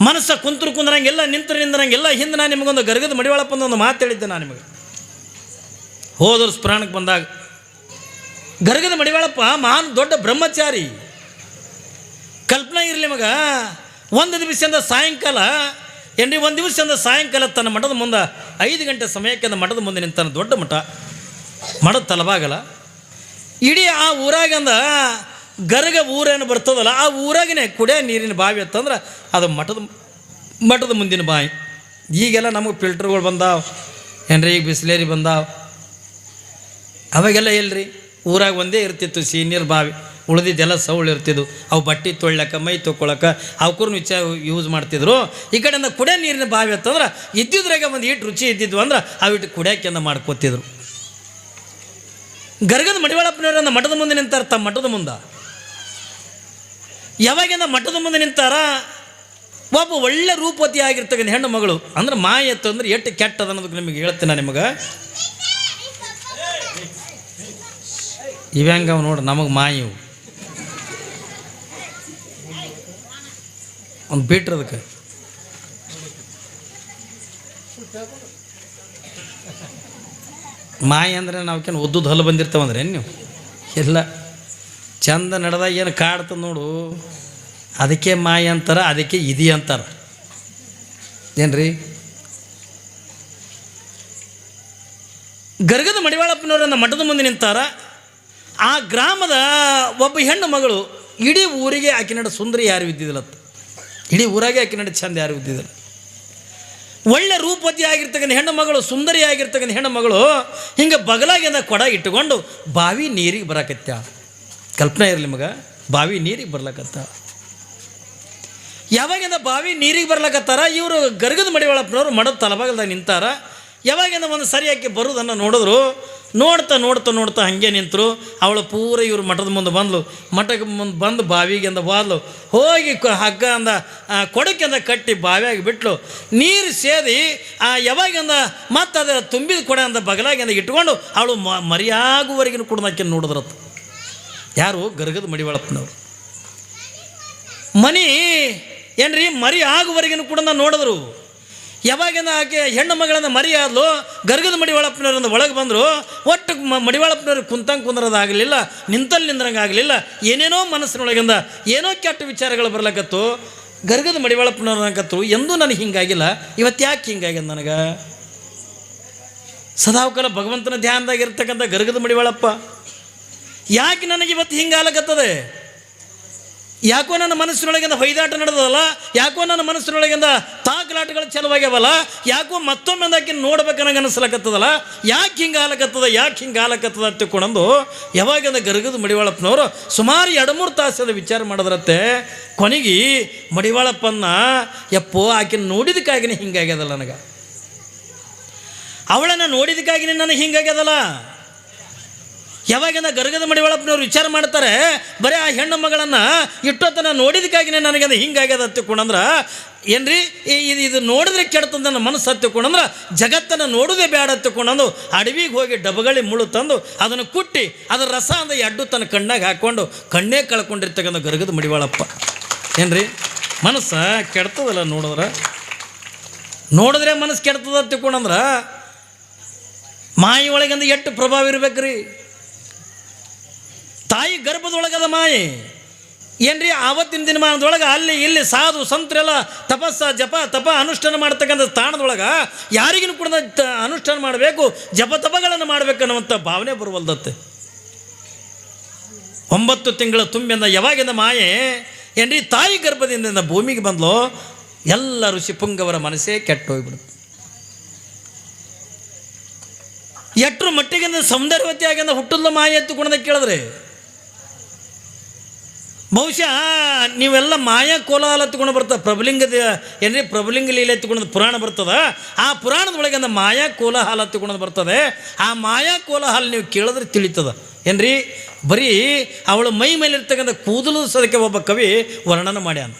Speaker 1: ಮನಸ್ಸ ಕುಂತರು ಕುಂದ್ರಂಗಿಲ್ಲ, ನಿಂತರು ನಿಂದ್ರಂಗಿಲ್ಲ. ಹಿಂದೆ ನಾನು ನಿಮಗೊಂದು ಗರ್ಗದ ಮಡಿವಾಳಪ್ಪಂದು ಒಂದು ಮಾತು ಹೇಳಿದ್ದೆ. ನಾನು ನಿಮಗೆ ಹೋದರು ಸ್ಮರಣಕ್ಕೆ ಬಂದಾಗ, ಗರ್ಗದ ಮಡಿವಾಳಪ್ಪ ಮಹಾನ್ ದೊಡ್ಡ ಬ್ರಹ್ಮಚಾರಿ. ಕಲ್ಪನಾ ಇರಲಿ ಮಗ, ಒಂದು ದಿವಸದಿಂದ ಸಾಯಂಕಾಲ ಏನ್ರಿ, ಒಂದು ದಿವಸದಿಂದ ಸಾಯಂಕಾಲ ತನ್ನ ಮಠದ ಮುಂದೆ 5 ಗಂಟೆ ಸಮಯಕ್ಕೆ ಮಠದ ಮುಂದೆ ನಿಂತಾನೆ. ದೊಡ್ಡ ಮಠ, ಮಠದ ತಲಬಾಗಲ್ಲ. ಇಡೀ ಆ ಊರಾಗಂದ ಗರ್ಗ ಊರೇನು ಬರ್ತದಲ್ಲ, ಆ ಊರಾಗಿನೇ ಕುಡಿಯೋ ನೀರಿನ ಬಾವಿ ಅಂತಂದ್ರೆ ಅದು ಮಠದ ಮುಂದಿನ ಬಾವಿ. ಈಗೆಲ್ಲ ನಮಗೆ ಫಿಲ್ಟರ್ಗಳು ಬಂದಾವ ಏನ್ರಿ, ಈಗ ಬಿಸ್ಲೇರಿ ಬಂದಾವ. ಅವಾಗೆಲ್ಲ ಎಲ್ರಿ, ಊರಾಗ ಒಂದೇ ಇರ್ತಿತ್ತು ಸೀನಿಯರ್ ಬಾವಿ, ಉಳಿದಿದ್ದೆಲ್ಲ ಸೌಳು ಇರ್ತಿದ್ವು. ಅವು ಬಟ್ಟೆ ತೊಳ್ಯಕ್ಕೆ, ಮೈ ತೊಗೊಳಕ್ಕೆ ಅವಕ್ಕೂ ಯೂಸ್ ಮಾಡ್ತಿದ್ರು. ಈ ಕಡೆಯಿಂದ ಕುಡಿಯೋ ನೀರಿನ ಬಾವಿ ಅಂತಂದ್ರೆ ಇದ್ದಿದ್ರಾಗ ಒಂದು ಇಟ್ಟು ರುಚಿ ಇದ್ದಿದ್ವು ಅಂದ್ರೆ ಅವಿಟ್ಟು ಕುಡಿಯೋಕೆಂದ ಮಾಡ್ಕೋತಿದ್ರು. ಗರ್ಗದ ಮಡಿವಾಳಪ್ಪನವ್ರನ್ನ ಮಠದ ಮುಂದೆ ನಿಂತಾರ. ತಮ್ಮ ಮಠದ ಮುಂದೆ ಯಾವಾಗಿಂದ ಮಠದ ಮುಂದೆ ನಿಂತಾರ, ಒಬ್ಬ ಒಳ್ಳೆ ರೂಪವತಿ ಆಗಿರ್ತಕ್ಕಂಥ ಹೆಣ್ಣು ಮಗಳು. ಅಂದ್ರೆ ಮಾಯ ಎತ್ತು ಅಂದ್ರೆ ಎಷ್ಟು ಕೆಟ್ಟದ ಅನ್ನೋದಕ್ಕೆ ನಿಮಗೆ ಹೇಳ್ತೀನಿ ನಾನು. ನಿಮಗೆ ಇವ್ಯಾಂಗ ನೋಡಿ, ನಮಗೆ ಮಾಯವು ಒಂದು ಬಿಟ್ರದಕ್ಕೆ ಮಾಯ ಅಂದರೆ ನಾವ್ಕೇನು ಉದ್ದುದ್ದು ಹಲ್ಲು ಬಂದಿರ್ತಾವಂದ್ರೆ ನೀವು ಎಲ್ಲ ಚಂದ ನಡೆದಾಗ ಏನು ಕಾಡ್ತದೆ ನೋಡು, ಅದಕ್ಕೆ ಮಾಯ ಅಂತಾರೆ, ಅದಕ್ಕೆ ಇದಿ ಅಂತಾರೆ. ಏನ್ರಿ, ಗರ್ಗದ ಮಡಿವಾಳಪ್ಪನವರನ್ನ ಮಠದ ಮುಂದೆ ನಿಂತಾರ. ಆ ಗ್ರಾಮದ ಒಬ್ಬ ಹೆಣ್ಣು ಮಗಳು, ಇಡೀ ಊರಿಗೆ ಆಕೆ ನಡೆ ಸುಂದರಿ ಯಾರು ಇದ್ದಿದ್ದಿಲ್ಲತ್ತ. ಇಡೀ ಊರಾಗೆ ಆಕೆ ನಡೆ ಚಂದ ಯಾರು ಇದ್ದಿದ್ದಿಲ್ಲ. ಒಳ್ಳೆ ರೂಪವತಿ ಆಗಿರ್ತಕ್ಕಂಥ ಹೆಣ್ಣು ಮಗಳು, ಸುಂದರಿ ಆಗಿರ್ತಕ್ಕಂಥ ಹೆಣ್ಣು ಮಗಳು ಹಿಂಗೆ ಬಗಲಾಗಿಂದ ಕೊಡ ಇಟ್ಟುಕೊಂಡು ಬಾವಿ ನೀರಿಗೆ ಬರಕತ್ತ. ಕಲ್ಪನೆ ಇರಲಿ ಮಗ, ಬಾವಿ ನೀರಿಗೆ ಬರ್ಲಕತ್ತ. ಯಾವಾಗಿಂದ ಬಾವಿ ನೀರಿಗೆ ಬರ್ಲಕತ್ತಾರ, ಇವರು ಗರ್ಗದ ಮಡಿವಾಳಪ್ಪನವರು ಮಠದ ತಲಬಾಗಲ್ದಾಗ ನಿಂತಾರ. ಯಾವಾಗಿಂದ ಒಂದು ಸರಿಯಾಗಿ ಬರುವುದನ್ನು ನೋಡಿದ್ರು. ನೋಡ್ತಾ ನೋಡ್ತಾ ನೋಡ್ತಾ ಹಾಗೆ ನಿಂತರು. ಅವಳು ಪೂರ ಇವ್ರು ಮಠದ ಮುಂದೆ ಬಂದ್ಲು. ಮಠಕ್ಕೆ ಮುಂದೆ ಬಂದು ಬಾವಿಗೆಂದ ಬಾದ್ಲು. ಹೋಗಿ ಹಗ್ಗ ಅಂದ ಕೊಡಕ್ಕೆಂದ ಕಟ್ಟಿ ಬಾವಿಯಾಗಿ ಬಿಟ್ಲು. ನೀರು ಸೇದಿ ಯಾವಾಗಿಂದ ಮತ್ತು ಅದರ ತುಂಬಿದ ಕೊಡ ಅಂದ ಬಗಲಾಗಿಂದ ಇಟ್ಕೊಂಡು ಅವಳು ಮರಿಯಾಗುವರೆಗಿನ ಕುಡ್ದಾಕೆ ನೋಡಿದ್ರತ್ತು. ಯಾರು? ಗರ್ಗದ ಮಡಿವಾಳಪ್ಪನವರು. ಮನಿ ಏನ್ರಿ, ಮರಿ ಆಗುವರೆಗಿನ ಕೂಡ ನೋಡಿದ್ರು. ಯಾವಾಗಿಂದ ಆಕೆ ಹೆಣ್ಣು ಮಗಳನ್ನ ಮರಿ ಆದ್ಲು, ಗರ್ಗದ ಮಡಿವಾಳಪ್ಪನವ್ರಿಂದ ಒಳಗೆ ಬಂದರು. ಒಟ್ಟು ಮಡಿವಾಳಪ್ಪನವ್ರಿಗೆ ಕುಂತಂಗೆ ಕುಂದ್ರದಾಗಲಿಲ್ಲ, ನಿಂತಲ್ಲಿ ನಿಂದ್ರಂಗಾಗಲಿಲ್ಲ. ಏನೇನೋ ಮನಸ್ಸಿನೊಳಗಿಂದ ಏನೋ ಕೆಟ್ಟ ವಿಚಾರಗಳು ಬರ್ಲಕತ್ತು. ಗರ್ಗದ ಮಡಿವಾಳಪ್ಪನವ್ರು ಅನ್ನಕತ್ತು, ಎಂದೂ ನನಗೆ ಹಿಂಗಾಗಿಲ್ಲ, ಇವತ್ತು ಯಾಕೆ ಹಿಂಗಾಗ್ಯದ ನನಗೆ? ಸದಾಕಾಲ ಭಗವಂತನ ಧ್ಯಾನದಾಗಿರ್ತಕ್ಕಂಥ ಗರ್ಗದ ಮಡಿವಾಳಪ್ಪ ಯಾಕೆ ನನಗೆ ಇವತ್ತು ಹಿಂಗಾಲಕತ್ತದೆ? ಯಾಕೋ ನನ್ನ ಮನಸ್ಸಿನೊಳಗಿಂದ ಹೊಯ್ದಾಟ ನಡೆದಲ್ಲ, ಯಾಕೋ ನನ್ನ ಮನಸ್ಸಿನೊಳಗಿಂದ ತಾಕಲಾಟಗಳು ಚಲವಾಗ್ಯವಲ್ಲ, ಯಾಕೋ ಮತ್ತೊಮ್ಮೆ ಆಕೆ ನೋಡ್ಬೇಕು ನನಗೆ ಅನಿಸ್ಲಕತ್ತದಲ್ಲ, ಯಾಕೆ ಹಿಂಗೆ ಹಾಲಕತ್ತದ ಅಂತ ತಿಳ್ಕೊಂಡು ಯಾವಾಗಿಂದ ಗರ್ಗದ ಮಡಿವಾಳಪ್ಪನವರು ಸುಮಾರು 2-3 ತಾಸದ ವಿಚಾರ ಮಾಡಿದ್ರತ್ತೆ. ಕೊನೆಗೆ ಮಡಿವಾಳಪ್ಪನ್ನ ಯಪ್ಪೋ ಆಕೆ ನೋಡಿದಕ್ಕಾಗಿನೇ ಹಿಂಗಾಗ್ಯದಲ್ಲ, ನನಗೆ ಅವಳನ್ನು ನೋಡಿದಕ್ಕಾಗಿನೇ ನನಗೆ ಹಿಂಗಾಗ್ಯದಲ್ಲ. ಯಾವಾಗಿಂದ ಗರ್ಗದ ಮಡಿವಾಳಪ್ಪನವ್ರು ವಿಚಾರ ಮಾಡ್ತಾರೆ, ಬರೀ ಆ ಹೆಣ್ಣು ಮಗಳನ್ನು ಇಟ್ಟೊತ್ತನ ನೋಡಿದಕ್ಕಾಗಿನೇ ನನಗೆ ಹಿಂಗಾಗ್ಯದ ಹತ್ತಿಕೊಂಡಂದ್ರೆ ಏನ್ರಿ, ಇದು ನೋಡಿದ್ರೆ ಕೆಡ್ತಂದು ನನ್ನ ಮನಸ್ಸು ಹತ್ತಿಕೊಂಡಂದ್ರೆ ಜಗತ್ತನ್ನು ನೋಡೋದೇ ಬೇಡ ಹತ್ತಿಕೊಂಡಂದು ಅಡವಿಗೆ ಹೋಗಿ ಡಬಗಳಿ ಮುಳ್ಳು ತಂದು ಅದನ್ನು ಕುಟ್ಟಿ ಅದರ ರಸ ಅಂದ ಎಡ್ಡು ತನ್ನ ಕಣ್ಣಾಗ ಹಾಕ್ಕೊಂಡು ಕಣ್ಣೇ ಕಳ್ಕೊಂಡಿರ್ತಕ್ಕಂಥ ಗರ್ಗದ ಮಡಿವಾಳಪ್ಪ. ಏನ್ರಿ, ಮನಸ್ಸು ಕೆಡ್ತದಲ್ಲ ನೋಡಿದ್ರೆ ಮನಸ್ಸು ಕೆಡ್ತದ ಹತ್ತಿಕೊಂಡಂದ್ರೆ ಮಾಯಿ ಒಳಗಿಂದ ಎಷ್ಟು ಪ್ರಭಾವ ಇರ್ಬೇಕ್ರಿ. ತಾಯಿ ಗರ್ಭದೊಳಗದ ಮಾಯೆ ಏನ್ರಿ, ಆವತ್ತಿನ ದಿನಮಾನದೊಳಗೆ ಅಲ್ಲಿ ಇಲ್ಲಿ ಸಾಧು ಸಂತರೆಲ್ಲ ತಪಸ್ಸ ಜಪ ತಪ ಅನುಷ್ಠಾನ ಮಾಡ್ತಕ್ಕಂಥ ಸ್ಥಾನದೊಳಗೆ ಯಾರಿಗೂ ಕೂಡ ಅನುಷ್ಠಾನ ಮಾಡಬೇಕು, ಜಪ ತಪಗಳನ್ನು ಮಾಡಬೇಕು ಅನ್ನುವಂಥ ಭಾವನೆ ಬರುವಲ್ದತ್ತೆ. 9 ತಿಂಗಳ ತುಂಬಿಂದ ಯಾವಾಗಿಂದ ಮಾಯೆ ಏನ್ರಿ ತಾಯಿ ಗರ್ಭದಿಂದ ಭೂಮಿಗೆ ಬಂದ್ಲು. ಎಲ್ಲ ಋಷಿಪುಂಗವರ ಮನಸ್ಸೇ ಕೆಟ್ಟು ಹೋಗ್ಬಿಡುತ್ತೆ. ಎಟ್ಟರ ಮಟ್ಟಿಗೆ ಸೌಂದರ್ಯವತಿ ಆಗಿಂದ ಹುಟ್ಟುಲ್ಲ ಮಾಯ ಎತ್ತುಕೊಂಡ ಕೇಳಿದ್ರೆ ಬಹುಶಃ ನೀವೆಲ್ಲ ಮಾಯಾ ಕೋಲಾಹಲ ಎತ್ತುಕೊಂಡು ಬರ್ತದೆ. ಪ್ರಭುಲಿಂಗದ ಏನ್ರಿ ಪ್ರಭುಲಿಂಗ ಲೀಲೆ ಎತ್ತುಕೊಂಡದ್ದು ಪುರಾಣ ಬರ್ತದ. ಆ ಪುರಾಣದ ಒಳಗೆ ಮಾಯಾ ಕೋಲಾಹಲ ಎತ್ತುಕೊಂಡದ್ದು ಬರ್ತದೆ. ಆ ಮಾಯಾ ಕೋಲಾಹಲ ನೀವು ಕೇಳಿದ್ರೆ ತಿಳಿತದ ಏನ್ರಿ. ಬರೀ ಅವಳ ಮೈ ಮೇಲಿರ್ತಕ್ಕಂಥ ಕೂದಲು ಸದಕ್ಕೆ ಒಬ್ಬ ಕವಿ ವರ್ಣನ ಮಾಡ್ಯಾನ.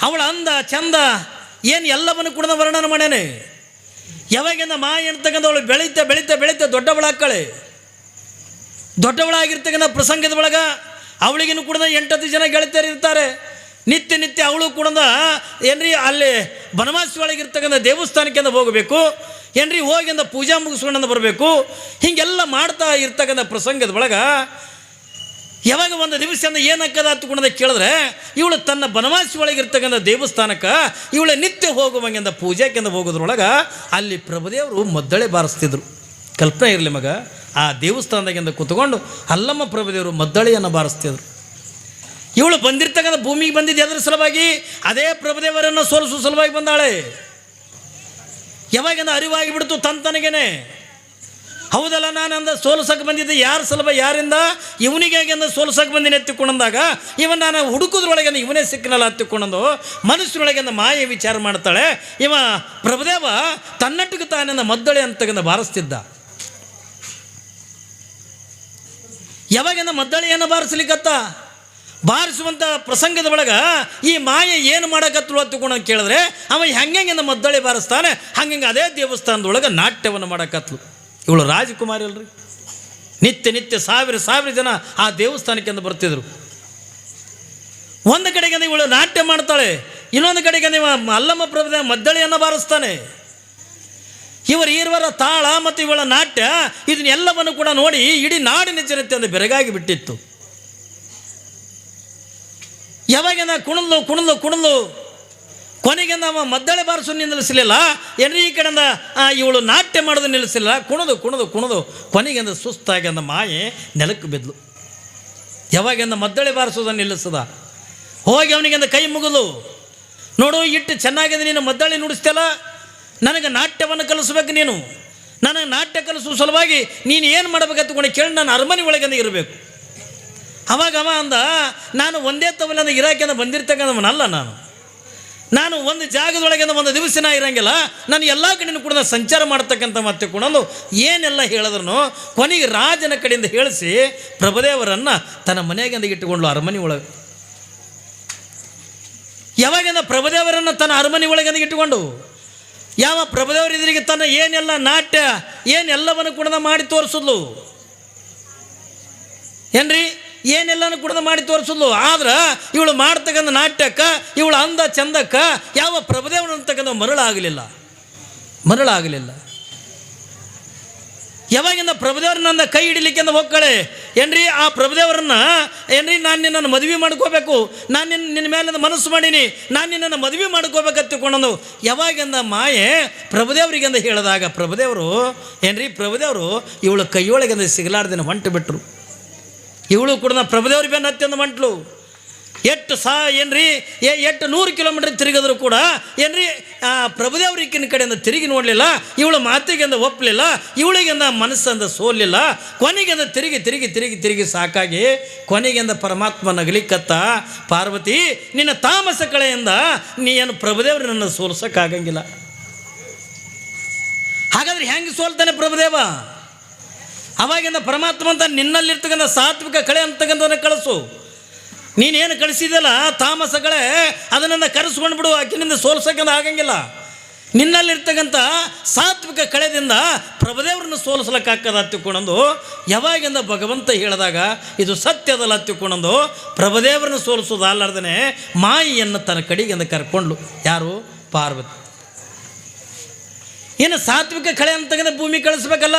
Speaker 1: ಅವಳ ಅಂದ ಚಂದ ಏನು ಎಲ್ಲವನ್ನು ಕೂಡ ವರ್ಣನ ಮಾಡ್ಯಾನೆ. ಯಾವಾಗಿಂದ ಮಾಯ ಅಂತಕ್ಕಂಥ ಅವಳು ಬೆಳೀತಾ ಬೆಳೀತಾ ಬೆಳೀತಾ ದೊಡ್ಡವಳಾಕ್ಕಳೆ. ದೊಡ್ಡವಳಾಗಿರ್ತಕ್ಕಂಥ ಪ್ರಸಂಗದ ಒಳಗೆ ಅವಳಿಗೂ ಕೂಡ 8-10 ಜನ ಗೆಳತಿಯರು ಇರ್ತಾರೆ. ನಿತ್ಯ ನಿತ್ಯ ಅವಳು ಕೂಡ ಏನ್ರಿ ಅಲ್ಲಿ ಬನವಾಸಿ ಒಳಗಿರ್ತಕ್ಕಂಥ ದೇವಸ್ಥಾನಕ್ಕೆ ಹೋಗಬೇಕು ಏನ್ರಿ, ಹೋಗಿಂದ ಪೂಜಾ ಮುಗಿಸ್ಕೊಂಡು ಬರಬೇಕು. ಹೀಗೆಲ್ಲ ಮಾಡ್ತಾ ಇರ್ತಕ್ಕಂಥ ಪ್ರಸಂಗದ ಒಳಗೆ ಯಾವಾಗ ಒಂದು ದಿವಸ ಏನಾಕದ ಹತ್ಕೊಂಡ ಕೇಳಿದ್ರೆ ಇವಳು ತನ್ನ ಬನವಾಸಿ ಒಳಗಿರ್ತಕ್ಕಂಥ ದೇವಸ್ಥಾನಕ್ಕೆ ಇವಳು ನಿತ್ಯ ಹೋಗುವಂಗೆಂದ ಪೂಜೆಕೆಂದ ಹೋಗೋದ್ರೊಳಗೆ ಅಲ್ಲಿ ಪ್ರಭುದೇವರು ಮದ್ದಳೆ ಬಾರಿಸ್ತಿದ್ರು. ಕಲ್ಪನೆ ಇರಲಿ ಮಗ, ಆ ದೇವಸ್ಥಾನದಾಗಿಂದ ಕೂತ್ಕೊಂಡು ಅಲ್ಲಮ್ಮ ಪ್ರಭುದೇವರು ಮದ್ದಳೆಯನ್ನು ಬಾರಿಸ್ತಿದ್ರು. ಇವಳು ಬಂದಿರ್ತಕ್ಕಂಥ ಭೂಮಿಗೆ ಬಂದಿದ್ದು ಅದರ ಸಲುವಾಗಿ ಅದೇ ಪ್ರಭುದೇವರನ್ನು ಸೋಲಿಸುವ ಸಲುವಾಗಿ ಬಂದಾಳೆ. ಯಾವಾಗಿಂದ ಅರಿವಾಗಿ ಬಿಡ್ತು ತನಗೇನೆ. ಹೌದಲ್ಲ, ನಾನು ಅಂದ ಸೋಲ್ಸಕ್ಕೆ ಬಂದಿದ್ದೆ ಯಾರ ಸಲುವ ಯಾರಿಂದ ಇವನಿಗೆ ಅಂದ ಸೋಲ್ಸಕ್ಕೆ ಬಂದಿನಿ ಎತ್ತಿಕೊಂಡಂದಾಗ ಇವನ್ ನಾನು ಹುಡುಕೋದ್ರೊಳಗೆ ಇವನೇ ಸಿಕ್ಕನಲ್ಲ ಹತ್ತಿಕೊಂಡಂದು ಮನಸ್ಸಿನೊಳಗಿಂದ ಮಾಯೆ ವಿಚಾರ ಮಾಡ್ತಾಳೆ. ಇವ ಪ್ರಭುದೇವ ತನ್ನಟ್ಟಿಗೆ ತಾನಿಂದ ಮದ್ದಳೆ ಅಂತಕ್ಕಂಥ ಬಾರಿಸ್ತಿದ್ದ. ಯಾವಾಗಿಂದ ಮದ್ದಳೆಯನ್ನು ಬಾರಿಸ್ಲಿಕ್ಕತ್ತ ಬಾರಿಸುವಂಥ ಪ್ರಸಂಗದ ಒಳಗೆ ಈ ಮಾಯೆ ಏನು ಮಾಡಕತ್ತಳು ಹತ್ತುಕೊಂಡು ಕೇಳಿದ್ರೆ ಅವ ಹೆಂಗೆಂಗಿಂದ ಮದ್ದಳೆ ಬಾರಿಸ್ತಾನೆ ಹಂಗೆ ಅದೇ ದೇವಸ್ಥಾನದೊಳಗೆ ನಾಟ್ಯವನ್ನು ಮಾಡಕತ್ಲು. ಇವಳು ರಾಜಕುಮಾರಿ ಅಲ್ರಿ. ನಿತ್ಯ ನಿತ್ಯ ಸಾವಿರ ಜನ ಆ ದೇವಸ್ಥಾನಕ್ಕೆ ಅಂತ ಬರ್ತಿದ್ರು. ಒಂದು ಕಡೆಗೆ ಇವಳು ನಾಟ್ಯ ಮಾಡ್ತಾಳೆ, ಇನ್ನೊಂದು ಕಡೆಗೆ ನೀವು ಅಲ್ಲಮ್ಮ ಪ್ರಭುದೇವ ಮದ್ದಳೆಯನ್ನು ಬಾರಿಸ್ತಾನೆ. ಇವರ ತಾಳ ಮತ್ತು ಇವಳ ನಾಟ್ಯ ಇದನ್ನೆಲ್ಲವನ್ನು ಕೂಡ ನೋಡಿ ಇಡೀ ನಾಡಿನ ಜನತೆ ಒಂದು ಬೆರಗಾಗಿ ಬಿಟ್ಟಿತ್ತು. ಯಾವಾಗ ಕುಣಿದು ಕೊನೆಗೆ ನಾವು ಮದ್ದಳೆ ಬಾರಿಸು ನಿಲ್ಲಿಸಲಿಲ್ಲ ಏನ್ರಿ, ಈ ಕಡೆಯಿಂದ ಇವಳು ನಾಟ್ಯ ಮಾಡೋದು ನಿಲ್ಲಿಸಲಿಲ್ಲ. ಕುಣಿದು ಕೊನೆಗೆ ಸುಸ್ತಾಗಿ ಅಂದ ಮಾಯೆ ನೆಲಕ್ಕೆ ಬಿದ್ಲು. ಯಾವಾಗಿಂದ ಮದ್ದಳೆ ಬಾರಿಸೋದನ್ನು ನಿಲ್ಲಿಸದ ಹೋಗಿ ಅವನಿಗೆ ಕೈ ಮುಗಿದು, ನೋಡು ಇಟ್ಟು ಚೆನ್ನಾಗಿದೆ ನೀನು ಮದ್ದಳೆ ನುಡಿಸ್ತಲ್ಲ, ನನಗೆ ನಾಟ್ಯವನ್ನು ಕಲಿಸ್ಬೇಕು ನೀನು. ನನಗೆ ನಾಟ್ಯ ಕಲಿಸುವ ಸಲುವಾಗಿ ನೀನು ಏನು ಮಾಡಬೇಕಂತಕೊಂಡು ಕೇಳಿ ನಾನು ಅರಮನೆ ಒಳಗೆ ಇರಬೇಕು. ಅವಾಗ ಅವ ಅಂದ, ನಾನು ಒಂದೇ ತವಲಂದ ಇರಾಕೆಂದ ಬಂದಿರ್ತಕ್ಕಂಥವನಲ್ಲ. ನಾನು ಒಂದು ಜಾಗದೊಳಗೆ ಒಂದು ದಿವಸ ಇರಂಗಿಲ್ಲ. ನಾನು ಎಲ್ಲ ಕಡೆಯೂ ಕೂಡ ಸಂಚಾರ ಮಾಡ್ತಕ್ಕಂಥ ಮತ್ತೆ ಕೂಡ ಏನೆಲ್ಲ ಹೇಳಿದ್ರು ಕೊನೆಗೆ ರಾಜನ ಕಡೆಯಿಂದ ಹೇಳಿಸಿ ಪ್ರಭುದೇವರನ್ನು ತನ್ನ ಮನೆಯಾಗಿಂದ ಇಟ್ಟುಕೊಂಡು ಅರಮನೆ ಒಳಗೆ. ಯಾವಾಗಿಂದ ಪ್ರಭುದೇವರನ್ನು ತನ್ನ ಅರಮನೆ ಒಳಗೆ ಇಟ್ಟುಕೊಂಡು ಯಾವ ಪ್ರಭುದೇವರ ಎದುರಿಗೆ ತನ್ನ ಏನೆಲ್ಲ ನಾಟ್ಯ ಏನೆಲ್ಲವನ್ನು ಕೂಡ ಮಾಡಿ ತೋರಿಸಿದ್ಲು ಏನ್ರಿ, ಏನೆಲ್ಲನೂ ಕೂಡ ಮಾಡಿ ತೋರಿಸಿದ್ಲು. ಆದ್ರೆ ಇವಳು ಮಾಡ್ತಕ್ಕಂಥ ನಾಟ್ಯಕ್ಕೆ ಇವಳು ಅಂದ ಚಂದಕ್ಕೆ ಯಾವ ಪ್ರಭುದೇವನ ಅಂತಕ್ಕಂಥ ಮರಳಾಗಲಿಲ್ಲ. ಯಾವಾಗಿಂದ ಪ್ರಭುದೇವ್ರನ್ನ ಕೈ ಹಿಡಿಲಿಕ್ಕೆ ಹೋಗ್ಕಳೆ ಏನ್ರಿ, ಆ ಪ್ರಭುದೇವರನ್ನ ಏನ್ರಿ, ನಾನು ನಿನ್ನನ್ನು ಮದುವೆ ಮಾಡ್ಕೋಬೇಕು, ನಾನು ನಿನ್ನ ಮೇಲೆ ಮನಸ್ಸು ಮಾಡೀನಿ, ನಾನು ನಿನ್ನನ್ನು ಮದುವೆ ಮಾಡ್ಕೋಬೇಕತ್ತಿಕೊಂಡು ಯಾವಾಗಿಂದ ಮಾಯೆ ಪ್ರಭುದೇವರಿಗೆಂದ ಹೇಳಿದಾಗ ಪ್ರಭುದೇವರು ಇವಳು ಕೈಯೊಳಗೆಂದ ಸಿಗಲಾರ್ದೇನೆ ಹೊಂಟು ಬಿಟ್ಟರು. ಇವಳು ಕೂಡ ಪ್ರಭುದೇವ್ರ ಬೆನ್ನ ಹತ್ತಿ ಮಂಟ್ಲು. ಎಷ್ಟು ಎಷ್ಟು 100 ಕಿಲೋಮೀಟರ್ ತಿರುಗಿದ್ರು ಕೂಡ ಏನ್ರಿ ಪ್ರಭುದೇವ್ರಿಕ್ಕಿನ ಕಡೆಯಿಂದ ತಿರುಗಿ ನೋಡಲಿಲ್ಲ. ಇವಳು ಮಾತಿಗೆಂದ ಒಪ್ಪಲಿಲ್ಲ, ಇವಳಿಗೆಂದ ಮನಸ್ಸಂದ ಸೋಲಿಲ್ಲ. ಕೊನೆಗೆಂದ ತಿರುಗಿ ಸಾಕಾಗಿ ಕೊನೆಗೆಂದ ಪರಮಾತ್ಮ ನಗಲಿಕ್ಕತ್ತ, ಪಾರ್ವತಿ ನಿನ್ನ ತಾಮಸ ಕಳೆಯಿಂದ ನೀ ಏನು ಪ್ರಭುದೇವ್ರನ್ನ ಸೋಲ್ಸೋಕ್ಕಾಗಂಗಿಲ್ಲ. ಹಾಗಾದ್ರೆ ಹೆಂಗೆ ಸೋಲ್ತಾನೆ ಪ್ರಭುದೇವ? ಅವಾಗಿಂದ ಪರಮಾತ್ಮ ಅಂತ ನಿನ್ನಲ್ಲಿರ್ತಕ್ಕಂಥ ಸಾತ್ವಿಕ ಕಳೆ ಅಂತಕ್ಕಂಥದನ್ನ ಕಳಿಸು. ನೀನೇನು ಕಳಿಸಿದಲ್ಲ ತಾಮಸಗಳೇ ಅದನ್ನು ಕರೆಸ್ಕೊಂಡು ಬಿಡು, ಆಕಿನಿಂದ ಸೋಲ್ಸೋಕ್ಕಂತ ಆಗಂಗಿಲ್ಲ. ನಿನ್ನಲ್ಲಿರ್ತಕ್ಕಂಥ ಸಾತ್ವಿಕ ಕಳೆದಿಂದ ಪ್ರಭುದೇವರನ್ನು ಸೋಲಿಸ್ಲಿಕ್ಕಾಗದ ಹತ್ತಿಕೊಂಡಂದು ಯಾವಾಗಿಂದ ಭಗವಂತ ಹೇಳಿದಾಗ ಇದು ಸತ್ಯದಲ್ಲ ಹತ್ತಿಕೊಂಡಂದು ಪ್ರಭುದೇವರನ್ನು ಸೋಲಿಸೋದು ಅಲ್ಲಾರ್ದೇ ಮಾಯಿಯನ್ನು ತನ್ನ ಕಡೆಗಿಂದ ಕರ್ಕೊಂಡ್ಲು. ಯಾರು? ಪಾರ್ವತಿ. ಏನು ಸಾತ್ವಿಕ ಕಳೆ ಅಂತಕ್ಕಂಥ ಭೂಮಿ ಕಳಿಸ್ಬೇಕಲ್ಲ,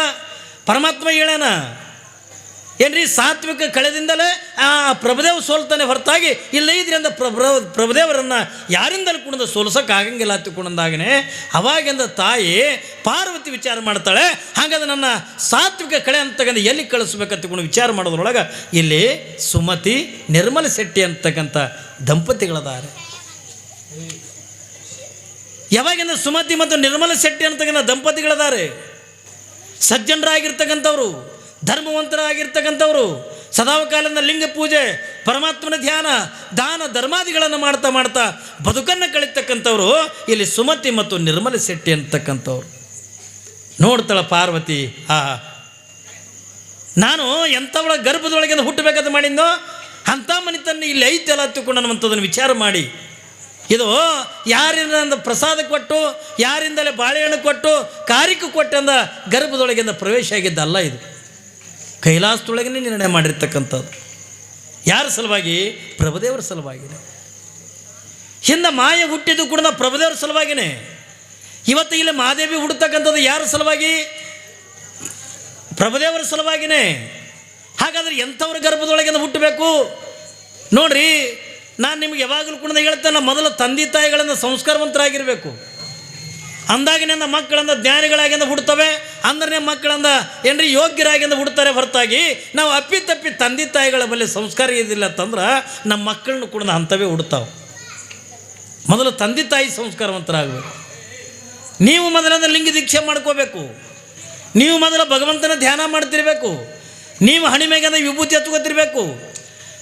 Speaker 1: ಪರಮಾತ್ಮ ಹೇಳೋಣ ಏನ್ರಿ, ಸಾತ್ವಿಕ ಕಳೆದಿಂದಲೇ ಆ ಪ್ರಭುದೇವ ಸೋಲ್ತಾನೆ ಹೊರತಾಗಿ ಇಲ್ಲ ಇದರಿಂದ ಪ್ರಭುದೇವರನ್ನು ಯಾರಿಂದಲೂ ಕೂಡ ಸೋಲ್ಸೋಕ್ಕಾಗಂಗಿಲ್ಲ ಹತ್ತಿಕೊಂಡಾಗನೇ ಅವಾಗಿಂದ ತಾಯಿ ಪಾರ್ವತಿ ವಿಚಾರ ಮಾಡ್ತಾಳೆ. ಹಾಗಾದ್ರೆ ನನ್ನ ಸಾತ್ವಿಕ ಕಳೆ ಅಂತಕ್ಕಂಥ ಎಲ್ಲಿ ಕಳಿಸ್ಬೇಕಂತಕೊಂಡು ವಿಚಾರ ಮಾಡೋದ್ರೊಳಗೆ ಇಲ್ಲಿ ಸುಮತಿ ನಿರ್ಮಲ ಶೆಟ್ಟಿ ಅಂತಕ್ಕಂಥ ದಂಪತಿಗಳದಾರೆ. ಯಾವಾಗಿಂದ ಸುಮತಿ ಮತ್ತು ನಿರ್ಮಲ ಶೆಟ್ಟಿ ಅಂತಕ್ಕಂಥ ದಂಪತಿಗಳದಾರೆ, ಸಜ್ಜನರಾಗಿರ್ತಕ್ಕಂಥವ್ರು, ಧರ್ಮವಂತರಾಗಿರ್ತಕ್ಕಂಥವ್ರು, ಸದಾಕಾಲದ ಲಿಂಗ ಪೂಜೆ, ಪರಮಾತ್ಮನ ಧ್ಯಾನ, ದಾನ ಧರ್ಮಾದಿಗಳನ್ನು ಮಾಡ್ತಾ ಮಾಡ್ತಾ ಬದುಕನ್ನು ಕಳೀತಕ್ಕಂಥವ್ರು ಇಲ್ಲಿ ಸುಮತಿ ಮತ್ತು ನಿರ್ಮಲ ಶೆಟ್ಟಿ ಅಂತಕ್ಕಂಥವ್ರು. ನೋಡ್ತಾಳ ಪಾರ್ವತಿ, ನಾನು ಎಂಥವಳ ಗರ್ಭದೊಳಗಿಂದ ಹುಟ್ಟಬೇಕಂತ ಮಾಡಿದ್ನೋ ಅಂಥ ಮನಿತನ್ನು ಇಲ್ಲಿ ಐತೆಲ್ಲ ಹತ್ತುಕೊಂಡು ಅನ್ನುವಂಥದ್ದನ್ನು ವಿಚಾರ ಮಾಡಿ, ಇದು ಯಾರಿಂದ ಪ್ರಸಾದ ಕೊಟ್ಟು, ಯಾರಿಂದಲೇ ಬಾಳೆಹಣ್ಣು ಕೊಟ್ಟು, ಕಾರಿಕೆ ಕೊಟ್ಟಂದ ಗರ್ಭದೊಳಗಿಂದ ಪ್ರವೇಶ ಆಗಿದ್ದಲ್ಲ. ಇದು ಕೈಲಾಸದೊಳಗೇ ನಿರ್ಣಯ ಮಾಡಿರ್ತಕ್ಕಂಥದ್ದು. ಯಾರ ಸಲುವಾಗಿ? ಪ್ರಭುದೇವರ ಸಲುವಾಗಿನೇ. ಹಿಂದೆ ಮಾಯ ಹುಟ್ಟಿದ್ದು ಕೂಡ ಪ್ರಭುದೇವರ ಸಲುವಾಗಿನೇ. ಇವತ್ತು ಇಲ್ಲಿ ಮಹಾದೇವಿ ಹುಡ್ತಕ್ಕಂಥದ್ದು ಯಾರ ಸಲುವಾಗಿ? ಪ್ರಭುದೇವರ ಸಲುವಾಗಿನೇ. ಹಾಗಾದ್ರೆ ಎಂಥವ್ರ ಗರ್ಭದೊಳಗಿಂದ ಹುಟ್ಟಬೇಕು ನೋಡ್ರಿ. ನಾನು ನಿಮ್ಗೆ ಯಾವಾಗಲೂ ಕೂಡ ಹೇಳ್ತೇನೆ, ಮೊದಲು ತಂದೆ ತಾಯಿಗಳಿಂದ ಸಂಸ್ಕಾರವಂತರಾಗಿರಬೇಕು. ಅಂದಾಗ ನನ್ನ ಮಕ್ಕಳಿಂದ ಜ್ಞಾನಿಗಳಾಗಿಂದ ಹುಡ್ತವೆ, ಅಂದ್ರೆ ಮಕ್ಕಳಿಂದ ಏನ್ರಿ ಯೋಗ್ಯರಾಗಿಂದ ಹುಡ್ತಾರೆ ಹೊರತಾಗಿ ನಾವು ಅಪ್ಪಿತಪ್ಪಿ ತಂದೆ ತಾಯಿಗಳ ಬಳಿ ಸಂಸ್ಕಾರ ಇದಿಲ್ಲ ಅಂತಂದ್ರೆ ನಮ್ಮ ಮಕ್ಕಳನ್ನು ಕೂಡ ಅಂಥವೇ ಹುಡ್ತಾವೆ. ಮೊದಲು ತಂದೆ ತಾಯಿ ಸಂಸ್ಕಾರವಂತರಾಗಬೇಕು. ನೀವು ಮೊದಲಿಂದ ಲಿಂಗ ದೀಕ್ಷೆ ಮಾಡ್ಕೋಬೇಕು. ನೀವು ಮೊದಲು ಭಗವಂತನ ಧ್ಯಾನ ಮಾಡ್ತಿರ್ಬೇಕು. ನೀವು ಹಣಿಮೆಗೆ ವಿಭೂತಿ ಹತ್ಕೋತಿರ್ಬೇಕು.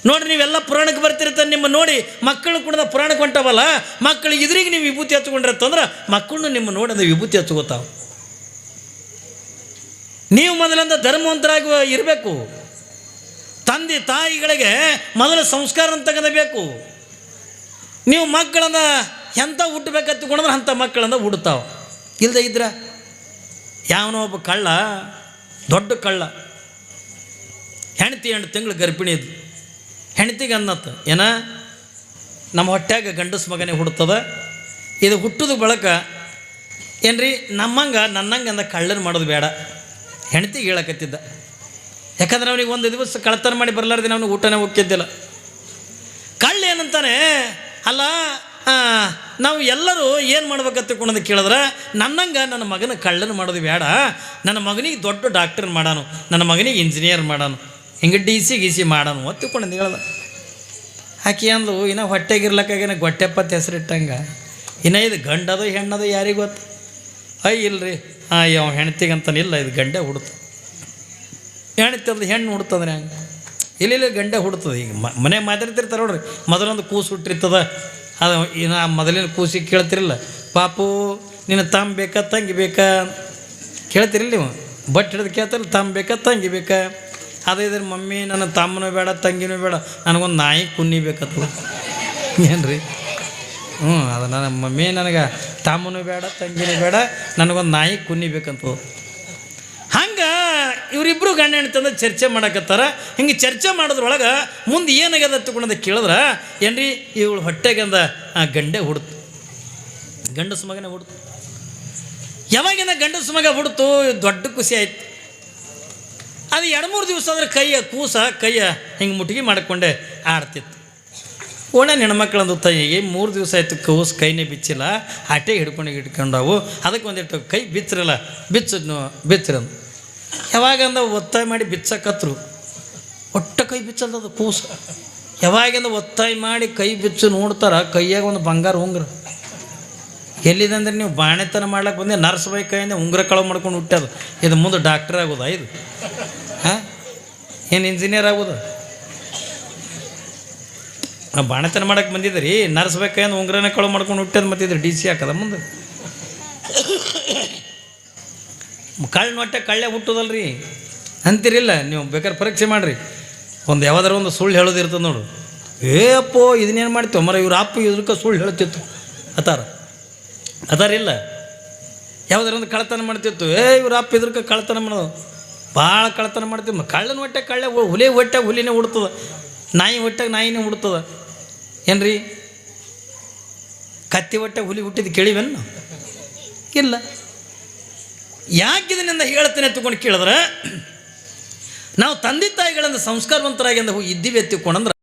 Speaker 1: ನೋಡಿರಿ, ನೀವೆಲ್ಲ ಪುರಾಣಕ್ಕೆ ಬರ್ತಿರ್ತಾರೆ, ನಿಮ್ಮ ನೋಡಿ ಮಕ್ಕಳು ಕೂಡ ಪುರಾಣಕ್ಕೆ ಹೊಂಟವಲ್ಲ, ಮಕ್ಕಳಿಗೆ ಇದ್ರಿಗೆ ನೀವು ವಿಭೂತಿ ಹಚ್ಕೊಂಡಿರತ್ತಂದ್ರೆ ಮಕ್ಕಳನ್ನು ನಿಮ್ಮ ನೋಡಿ ಅಂದ್ರೆ ವಿಭೂತಿ ಹಚ್ಕೋತಾವೆ. ನೀವು ಮೊದಲಿಂದ ಧರ್ಮವಂತರಾಗಿ ಇರಬೇಕು. ತಂದೆ ತಾಯಿಗಳಿಗೆ ಮೊದಲ ಸಂಸ್ಕಾರ ಅಂತಕ್ಕಂಥ ಬೇಕು. ನೀವು ಮಕ್ಕಳನ್ನ ಎಂಥ ಹುಟ್ಟಬೇಕತ್ತುಕೊಂಡ್ರೆ ಅಂಥ ಮಕ್ಕಳನ್ನ ಹುಡ್ತಾವೆ. ಇಲ್ಲದೆ ಇದ್ರೆ ಯಾವನೋ ಒಬ್ಬ ಕಳ್ಳ, ದೊಡ್ಡ ಕಳ್ಳ, ಹೆಂಡತಿ 8 ತಿಂಗಳು ಗರ್ಭಿಣಿ ಇದ್ಲು. ಹೆಂಡತಿಗೆ ಅನ್ನತ್ತ, ಏನ ನಮ್ಮ ಹೊಟ್ಯಾಗ ಗಂಡಸ ಮಗನೇ ಹುಡ್ತದ, ಇದು ಹುಟ್ಟದ ಬಳಕ ಏನ್ರಿ ನನ್ನಂಗೆ ಅಂದ ಕಳ್ಳನ ಮಾಡೋದು ಬೇಡ. ಹೆಂಡತಿಗೆ ಹೇಳಕತ್ತಿದ್ದ. ಯಾಕಂದ್ರೆ ಅವನಿಗೆ ಒಂದು ದಿವಸ ಕಳ್ಳತನ ಮಾಡಿ ಬರಲಾರ್ದಿನ ಅವನಿಗೆ ಊಟನೇ ಹೋಗ್ತಿದ್ದಿಲ್ಲ. ಕಳ್ಳ ಏನಂತಾನೆ, ಅಲ್ಲ ನಾವು ಎಲ್ಲರೂ ಏನು ಮಾಡ್ಬೇಕಂತ ಕೇಳಿದ್ರೆ ನನ್ನಂಗೆ ನನ್ನ ಮಗನ ಕಳ್ಳನ ಮಾಡೋದು ಬೇಡ, ನನ್ನ ಮಗನಿಗೆ ದೊಡ್ಡ ಡಾಕ್ಟರ್ ಮಾಡಾನು, ನನ್ನ ಮಗನಿಗೆ ಇಂಜಿನಿಯರ್ ಮಾಡಾನು, ಹಿಂಗೆ ಡಿ.ಸಿ ಮಾಡಾನು ಒತ್ತಿಕೊಂಡು ಹೇಳ್ದ. ಆಕೆ ಅಂದು ಇನ್ನು ಹೊಟ್ಟೆಗಿರ್ಲಕ್ಕಾಗೇನ ಗೊಟ್ಟೆಪ್ಪತ್ತು ಹೆಸರಿಟ್ಟಂಗೆ, ಇನ್ನು ಇದು ಗಂಡದು ಹೆಣ್ಣದು ಯಾರಿಗೆ ಗೊತ್ತು? ಇಲ್ರಿ ಅವ ಹೆಣ್ತಿಗಂತಾನೆ, ಇಲ್ಲ ಇದು ಗಂಡೆ ಹುಡ್ತು. ಹೆಣ್ತಿ ಅದು ಹೆಣ್ಣು ಹುಡ್ತದ್ರೆ ಹಂಗೆ ಇಲ್ಲಿ ಗಂಡೆ ಹುಡ್ತದೆ. ಈಗ ಮನೆ ಮಾತಾಡ್ತಿರ್ತಾರೆ ನೋಡ್ರಿ, ಮೊದಲೊಂದು ಕೂಸು ಹುಟ್ಟಿರ್ತದ, ಅದು ಇನ್ನು ಮೊದಲಿನ ಕೂಸಿಗೆ ಕೇಳ್ತಿರಲ್ಲ, ಪಾಪು ನಿನ್ನ ತಮ್ಮ ಬೇಕಾ ತಂಗಿ ಬೇಕಾ ಕೇಳ್ತಿರಲ್ಲ ನೀವು. ಬಟ್ ಹಿಡಿದು ಕೇಳ್ತಾರಲ್ಲ, ತಮ್ಮ ಬೇಕಾ ತಂಗಿ ಬೇಕಾ? ಅದೇ ಇದ್ರೆ ಮಮ್ಮಿ ನನ್ನ ತಮ್ಮನೂ ಬೇಡ ತಂಗಿನೂ ಬೇಡ, ನನಗೊಂದು ನಾಯಿ ಕುನ್ನಿ ಬೇಕತ್ತದ. ಏನು ರೀ? ಅದು ನನ್ನ ಮಮ್ಮಿ ನನಗೆ ತಮ್ಮನೂ ಬೇಡ ತಂಗಿನೂ ಬೇಡ, ನನಗೊಂದು ನಾಯಿ ಕುನ್ನಿ ಬೇಕಂತ. ಹಂಗೆ ಇವರಿಬ್ಬರು ಗಂಡ ಹೆಣ್ತಂದು ಚರ್ಚೆ ಮಾಡಕತ್ತಾರ. ಹಿಂಗೆ ಚರ್ಚೆ ಮಾಡೋದ್ರೊಳಗೆ ಮುಂದೆ ಏನಾಗ್ಯದ ತಗೊಂಡು ಕೇಳಿದ್ರೆ ಏನ್ರಿ, ಇವಳು ಹೊಟ್ಟೆಗಂದ ಗಂಡೆ ಹುಡ್ತು, ಗಂಡಸ ಮಗನೇ ಹುಡ್ತು. ಯಾವಾಗಿಂದ ಗಂಡಸ ಮಗ ಹುಡ್ತು ದೊಡ್ಡ ಖುಷಿ ಆಯ್ತು. ಅದು 2-3 ದಿವಸ ಆದರೆ ಕೂಸ ಕೈಯ ಹಿಂಗೆ ಮುಟ್ಟಿಗೆ ಮಾಡಿಕೊಂಡೆ ಆಡ್ತಿತ್ತು. ಓಣ್ಯಾನ ಹೆಣ್ಮಕ್ಳಂದು ತಾಯಿಗೆ 3 ದಿವಸ ಆಯಿತು ಕೂಸು ಕೈನೇ ಬಿಚ್ಚಿಲ್ಲ, ಆಟೆ ಹಿಡ್ಕೊಂಡವು. ಅದಕ್ಕೆ ಒಂದಿಟ್ಟು ಕೈ ಬಿಚ್ಚರಲ್ಲ, ಬಿಚ್ಚರಂದು ಯಾವಾಗಂದ ಒತ್ತಾಯ ಮಾಡಿ ಬಿಚ್ಚಕತ್ರು. ಒಟ್ಟ ಕೈ ಬಿಚ್ಚಲ್ದದು ಕೂಸು. ಯಾವಾಗಿಂದ ಒತ್ತಾಯ ಮಾಡಿ ಕೈ ಬಿಚ್ಚು ನೋಡ್ತಾರ, ಕೈಯಾಗ ಒಂದು ಬಂಗಾರ ಉಂಗ್ರ. ಎಲ್ಲಿದಂದ್ರೆ ನೀವು ಬಾಣೆತನ ಮಾಡ್ಲಿಕ್ಕೆ ಬಂದೆ, ನರ್ಸ್ ಬೈ ಕೈಯಿಂದ ಉಂಗ್ರ ಕಳವು ಮಾಡ್ಕೊಂಡು ಹುಟ್ಟ್ಯದು. ಇದು ಮುಂದೆ ಡಾಕ್ಟರ್ ಆಗೋದಾ? ಇದು ಏನು ಇಂಜಿನಿಯರ್ ಆಗೋದು? ಬಾಣೆತನ ಮಾಡಕ್ಕೆ ಬಂದಿದ್ರಿ, ನರ್ಸ್ ಬೈ ಕೈಯಿಂದ ಉಂಗ್ರನೇ ಕಳವು ಮಾಡ್ಕೊಂಡು ಹುಟ್ಟ್ಯದು. ಮತ್ತಿದ್ರೆ DC ಹಾಕದ ಮುಂದೆ ಕಳ್ಳ ಹೊಟ್ಟೆ ಕಳ್ಳೆ ಹುಟ್ಟೋದಲ್ರಿ ಅಂತೀರಿಲ್ಲ ನೀವು. ಬೇಕಾದ್ರೆ ಪರೀಕ್ಷೆ ಮಾಡಿರಿ. ಒಂದು ಯಾವ್ದಾರ ಒಂದು ಸುಳ್ಳು ಹೇಳೋದಿರ್ತದೆ ನೋಡು. ಅಪ್ಪೋ ಇದನ್ನೇನು ಮಾಡ್ತೀವಿ ಮರ, ಇವ್ರ ಅಪ್ಪ ಇದಕ್ಕೆ ಸುಳ್ಳು ಹೇಳ್ತಿತ್ತು ಅದಾರಿಲ್ಲ. ಯಾವ್ದಾರ ಒಂದು ಕಳ್ಳತನ ಮಾಡ್ತಿತ್ತು, ಇವ್ರ ಅಪ್ಪ ಇದ್ರಕ್ಕೆ ಕಳ್ಳತನ ಮಾಡೋದು, ಭಾಳ ಕಳ್ಳತನ ಮಾಡ್ತೀವಿ. ಕಳ್ಳನ ಹೊಟ್ಟೆ ಕಳ್ಳೆ, ಹುಲಿ ಹೊಟ್ಟೆಗೆ ಹುಲಿನೇ ಹುಡ್ತದ, ನಾಯಿ ಹೊಟ್ಟೆಗೆ ನಾಯಿನೇ ಹುಡ್ತದ. ಏನ್ರಿ, ಕತ್ತಿ ಹೊಟ್ಟೆಗೆ ಹುಲಿ ಹುಟ್ಟಿದ್ದು ಕೇಳಿವೇನು? ಇಲ್ಲ. ಯಾಕಿದನಿಂದ ಹೇಳ್ತೇನೆ ತಗೊಂಡು ಕೇಳಿದ್ರೆ, ನಾವು ತಂದೆ ತಾಯಿಗಳಿಂದ ಸಂಸ್ಕಾರವಂತರಾಗಿ ಇದ್ದೀವಿ ಎತ್ತಿಕೊಂಡಂದ್ರೆ